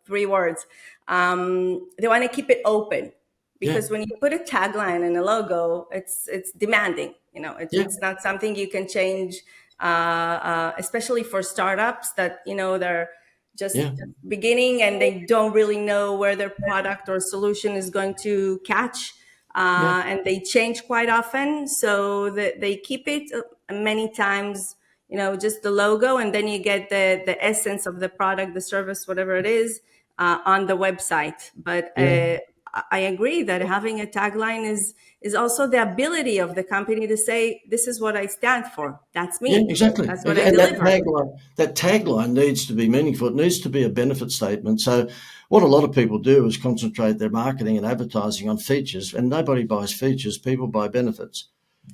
3 words. They want to keep it open, because when you put a tagline and a logo, it's demanding. It's not something you can change, especially for startups that they're just Yeah. beginning, and they don't really know where their product or solution is going to catch. Yeah. And they change quite often. So they keep it many times, just the logo, and then you get the essence of the product, the service, whatever it is, on the website. But Yeah. I agree that having a tagline is also the ability of the company to say, this is what I stand for. That's Yeah, me. exactly. That's what I And deliver. that tagline needs to be meaningful. It needs to be a benefit statement. So what a lot of people do is concentrate their marketing and advertising on features, and nobody buys features. People buy benefits.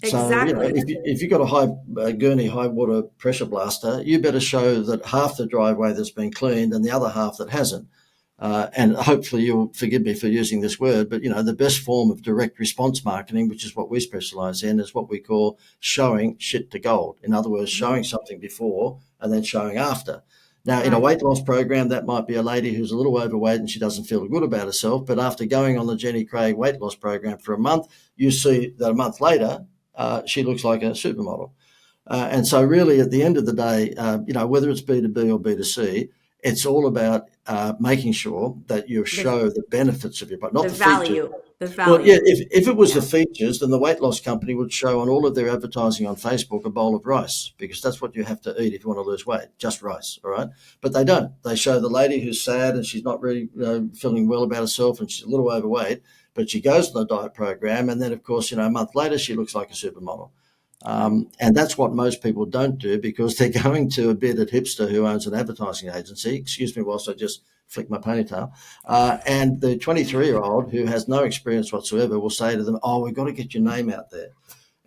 So, Exactly. if you've got a Gurney high water pressure blaster, you better show that half the driveway that's been cleaned and the other half that hasn't. And hopefully you'll forgive me for using this word, but the best form of direct response marketing, which is what we specialize in, is what we call showing shit to gold. In other words, showing something before and then showing after. Now, in a Right. weight loss program, that might be a lady who's a little overweight and she doesn't feel good about herself. But after going on the Jenny Craig weight loss program for a month, you see that a month later, she looks like a supermodel. And so really at the end of the day, whether it's B2B or B2C, it's all about making sure that you The, show the benefits of your product, not the the features. value, the Well, yeah, value. if it was the Yeah. features, then the weight loss company would show on all of their advertising on Facebook a bowl of rice, because that's what you have to eat if you want to lose weight, just rice, all right? But they don't. They show the lady who's sad and she's not really feeling well about herself and she's a little overweight, but she goes on the diet program, and then, of course, a month later, she looks like a supermodel. Right. And that's what most people don't do, because they're going to a bearded hipster who owns an advertising agency. Excuse me whilst I just flick my ponytail. And the 23-year-old who has no experience whatsoever will say to them, "Oh, we've got to get your name out there."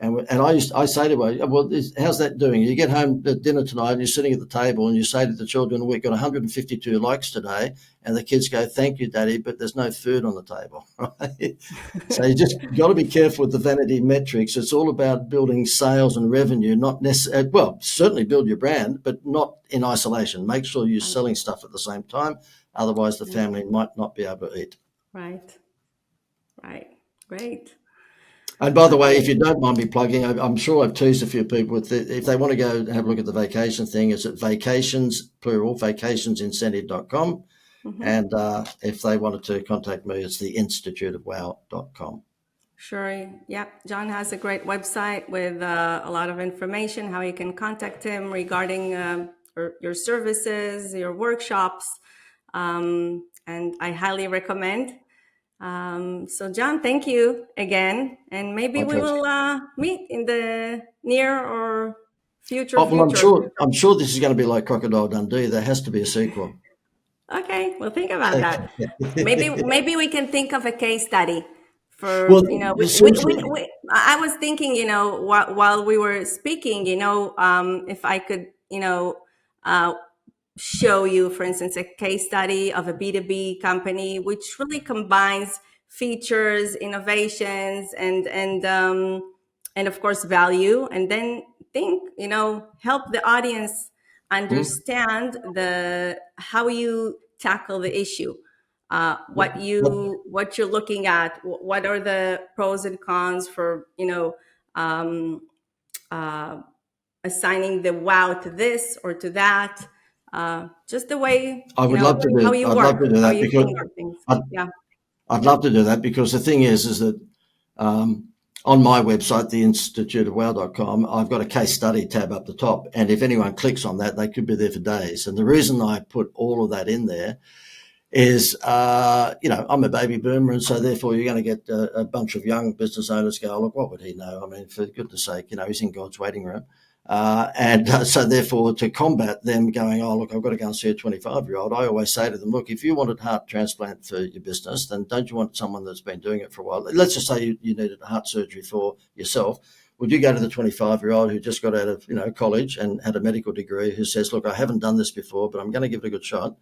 And I say to her, "Well, how's that doing? You get home at dinner tonight and you're sitting at the table and you say to the children, 'We've got 152 likes today.' And the kids go, 'Thank you, Daddy, but there's no food on the table.'" Right? So you just got to be careful with the vanity metrics. It's all about building sales and revenue, not necessarily, well, certainly build your brand, but not in isolation. Make sure you're selling stuff at the same time. Otherwise, the family might not be able to eat. Right. Right. Great. And by the way, if Okay. you don't mind me plugging, I'm sure I've teased a few people with it. If they want to go and have a look at the vacation thing, it's at vacations, plural, vacationsincentive.com. And if they wanted to contact me, it's the instituteofwow.com. Sure. Yeah. John has a great website with a lot of information, how you can contact him regarding your services, your workshops. And I highly recommend. So John, thank you again. And maybe My we pleasure. will meet in the near or future Oh, well, future. I'm sure this is going to be like Crocodile Dundee. There has to be a sequel. Okay, we'll think about that. Maybe we can think of a case study Well, for essentially, I was thinking, while we were speaking, if I could, uh, show you, for instance, a case study of a B2B company which really combines features, innovations, and of course value, and then think, help the audience understand the how you tackle the issue, what you're looking at, what are the pros and cons for um, uh, assigning the wow to this or to that, just the way I would love to how do. you I'd love to work, do how that you because think of things. I'd, Yeah. I'd love to do that because the thing is that on my website, the instituteofwow.com, I've got a case study tab up the top, and if anyone clicks on that, they could be there for days. And the reason I put all of that in there is, I'm a baby boomer, and so therefore you're going to get a bunch of young business owners go, "Oh, look, what would he know? I mean, for goodness sake, he's in God's waiting room." So therefore, to combat them going, "Oh, look, I've got to go and see a 25-year-old," I always say to them, "Look, if you wanted heart transplant for your business, then don't you want someone that's been doing it for a while? Let's just say you needed heart surgery for yourself. Would you go to the 25-year-old who just got out of college and had a medical degree, who says, 'Look, I haven't done this before, but I'm going to give it a good shot'?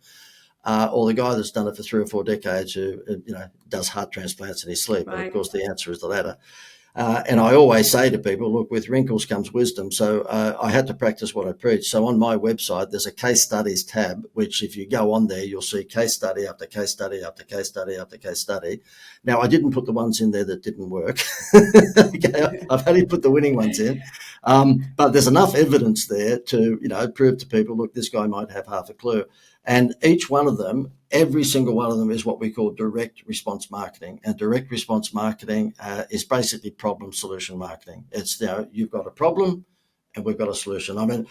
Or the guy that's done it for 3 or 4 decades who does heart transplants in his sleep?" And of Right. course, the answer is the latter. And I always say to people, look, with wrinkles comes wisdom. So I had to practice what I preach. So on my website, there's a case studies tab, which if you go on there, you'll see case study after case study after case study after case study. Now, I didn't put the ones in there that didn't work. Okay, I've only put the winning ones in. But there's enough evidence there to, prove to people, look, this guy might have half a clue. And each one of them, every single one of them is what we call direct response marketing. And direct response marketing is basically problem solution marketing. It's, you've got a problem and we've got a solution. I mean,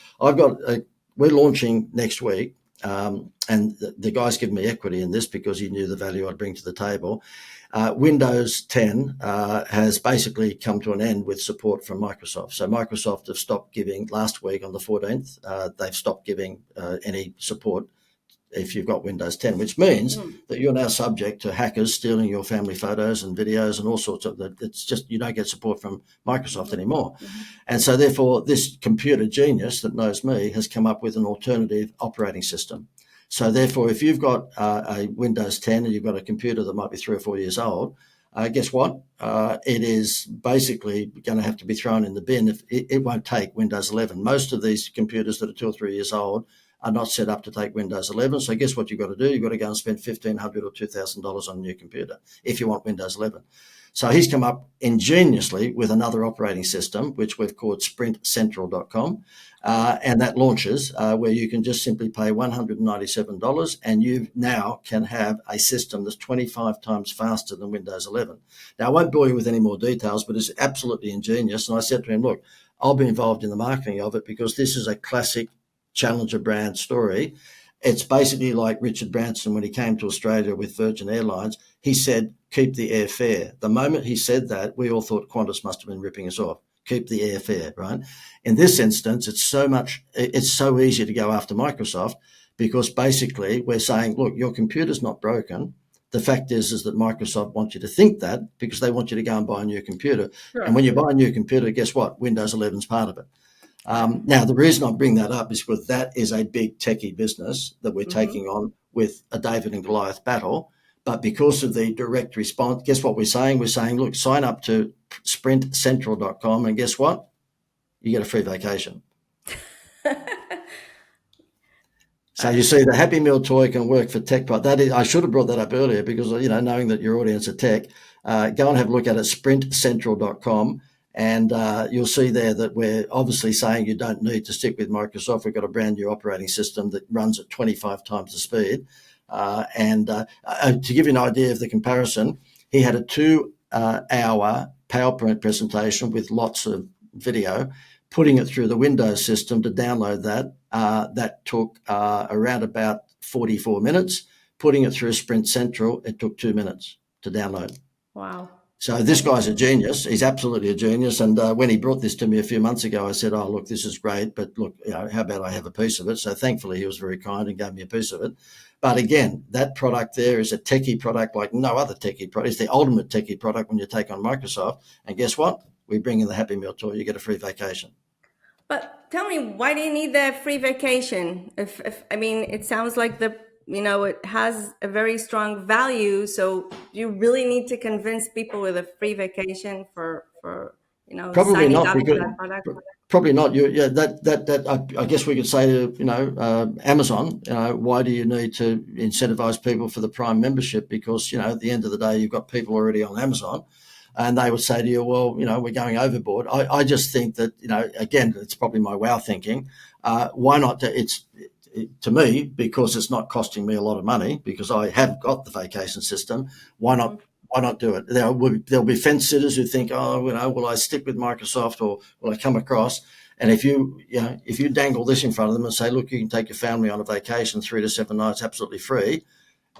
we're launching next week. And the guy's given me equity in this because he knew the value I'd bring to the table. Windows 10 has basically come to an end with support from Microsoft. So Microsoft have stopped giving, last week on the 14th, they've stopped giving any support if you've got Windows 10, which means that you're now subject to hackers stealing your family photos and videos and all sorts of that. It's just, you don't get support from Microsoft anymore. And so therefore this computer genius that knows me has come up with an alternative operating system. So therefore, if you've got a Windows 10 and you've got a computer that might be 3 or 4 years old, guess what? It is basically going to have to be thrown in the bin. If it won't take Windows 11. Most of these computers that are 2 or 3 years old are not set up to take Windows 11. So guess what you've got to do? You've got to go and spend $1,500 or $2,000 on a new computer if you want Windows 11. So he's come up ingeniously with another operating system, which we've called sprintcentral.com. And that launches where you can just simply pay $197 and you now can have a system that's 25 times faster than Windows 11. Now, I won't bore you with any more details, but it's absolutely ingenious. And I said to him, look, I'll be involved in the marketing of it because this is a classic challenger brand story. It's basically like Richard Branson when he came to Australia with Virgin Airlines. He said, keep the airfare. The moment he said that, we all thought Qantas must have been ripping us off. Keep the airfare, right? In this instance, it's so easy to go after Microsoft because basically we're saying, look, your computer's not broken. The fact is that Microsoft wants you to think that because they want you to go and buy a new computer. Sure. And when you buy a new computer, guess what? Windows 11 is part of it. Now, the reason I bring that up is because that is a big techie business that we're taking on with a David and Goliath battle. But because of the direct response, guess what we're saying? We're saying, look, sign up to sprintcentral.com and guess what? You get a free vacation. So you see, the Happy Meal toy can work for tech. That is, I should have brought that up earlier because, knowing that your audience are tech, go and have a look at it, sprintcentral.com. And you'll see there that we're obviously saying you don't need to stick with Microsoft. We've got a brand new operating system that runs at 25 times the speed. To give you an idea of the comparison, he had a 2-hour PowerPoint presentation with lots of video, putting it through the Windows system to download that. That took around about 44 minutes. Putting it through Sprint Central, it took 2 minutes to download. Wow. So this guy's a genius. He's absolutely a genius. And when he brought this to me a few months ago, I said, oh, look, this is great. But look, how about I have a piece of it? So thankfully, he was very kind and gave me a piece of it. But again, that product there is a techie product like no other techie product. It's the ultimate techie product when you take on Microsoft. And guess what? We bring in the Happy Meal toy. You get a free vacation. But tell me, why do you need the free vacation? It sounds like it has a very strong value. So you really need to convince people with a free vacation for probably signing not up because, to that product. Probably not. I guess we could say to Amazon, why do you need to incentivize people for the Prime membership? Because at the end of the day, you've got people already on Amazon, and they would say to you, well, we're going overboard. I just think that again, it's probably my wow thinking. Why not? To me, because it's not costing me a lot of money because I have got the vacation system. Why not? Why not do it? There'll be fence sitters who think, oh, will I stick with Microsoft or will I come across? And if you dangle this in front of them and say, look, you can take your family on a vacation 3 to 7 nights absolutely free,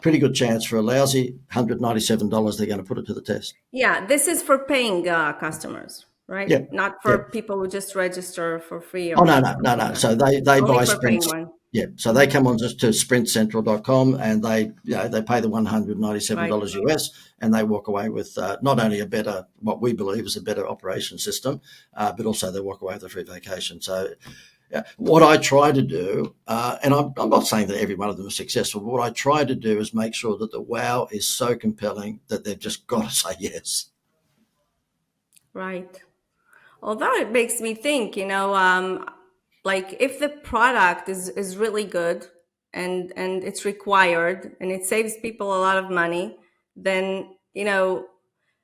pretty good chance for a lousy $197 they're going to put it to the test. Yeah, this is for paying customers, right? Yeah. Not for people who just register for free. No. So they buy Sprint. Yeah, so they come on just to sprintcentral.com and they pay the $197 US and they walk away with not only what we believe is a better operation system, but also they walk away with a free vacation. So what I try to do, and I'm not saying that every one of them is successful, but what I try to do is make sure that the wow is so compelling that they've just got to say yes. Right. Although it makes me think, like if the product is really good and it's required and it saves people a lot of money, then,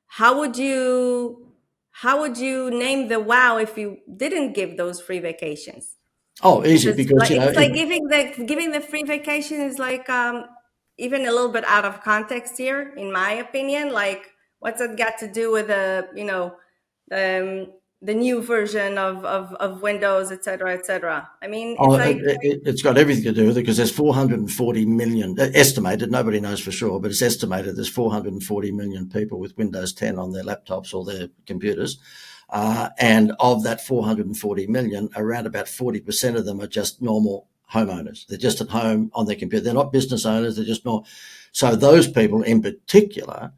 how would you name the wow if you didn't give those free vacations? Oh, easy, Because because, it's like giving the free vacation is like even a little bit out of context here, in my opinion. Like, what's it got to do with the new version of Windows, et cetera, et cetera? I mean, it's like it's got everything to do with it, because there's 440 million, estimated, nobody knows for sure, but it's estimated there's 440 million people with Windows 10 on their laptops or their computers. And of that 440 million, around about 40% of them are just normal homeowners. They're just at home on their computer. They're not business owners. They're just not. So those people in particular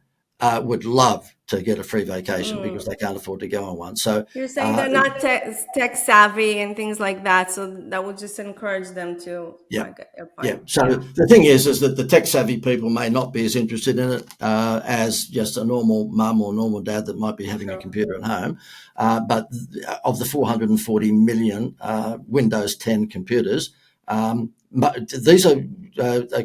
would love to get a free vacation because they can't afford to go on one. So you're saying they're not tech savvy and things like that. So that would just encourage them to. Yeah. Get your point. Yeah. So the thing is that the tech savvy people may not be as interested in it as just a normal mum or normal dad that might be having a computer at home. But of the 440 million Windows 10 computers, these are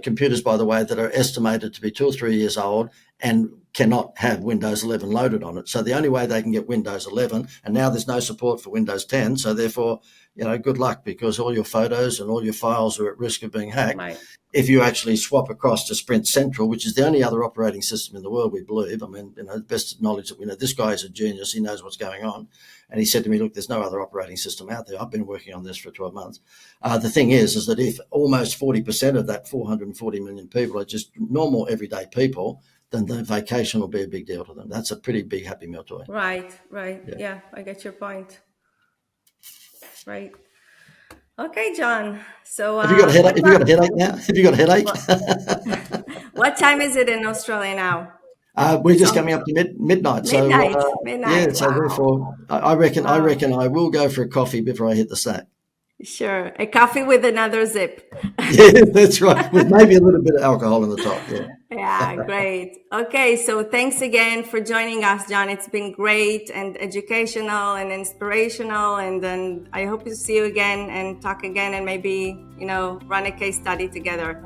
computers, by the way, that are estimated to be 2 or 3 years old and cannot have Windows 11 loaded on it. So the only way they can get Windows 11, and now there's no support for Windows 10. So therefore, good luck, because all your photos and all your files are at risk of being hacked. Right. If you actually swap across to Sprint Central, which is the only other operating system in the world, we believe. I mean, the best knowledge that we know, this guy is a genius. He knows what's going on. And he said to me, look, there's no other operating system out there. I've been working on this for 12 months. The thing is that if almost 40% of that 440 million people are just normal everyday people, then the vacation will be a big deal to them. That's a pretty big Happy Meal toy. Right. Yeah, I get your point. Right. Okay, John. So have you got a headache? Have you got a headache now? Have you got a headache? What time is it in Australia now? We're just coming up to midnight. Midnight. Yeah. So therefore, I reckon I will go for a coffee before I hit the sack. Sure, a coffee with another zip. Yeah, that's right. With maybe a little bit of alcohol in the top. Yeah. Yeah, great. Okay, so thanks again for joining us, John. It's been great and educational and inspirational. And then I hope to see you again and talk again and maybe, run a case study together.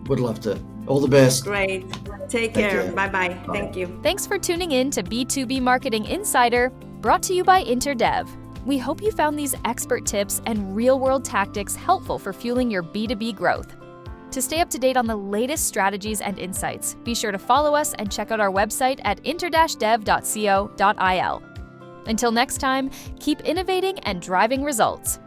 Would love to. All the best. Great. Take care. Bye-bye. Thank you. Thanks for tuning in to B2B Marketing Insider, brought to you by InterDev. We hope you found these expert tips and real-world tactics helpful for fueling your B2B growth. To stay up to date on the latest strategies and insights, be sure to follow us and check out our website at inter-dev.co.il. Until next time, keep innovating and driving results.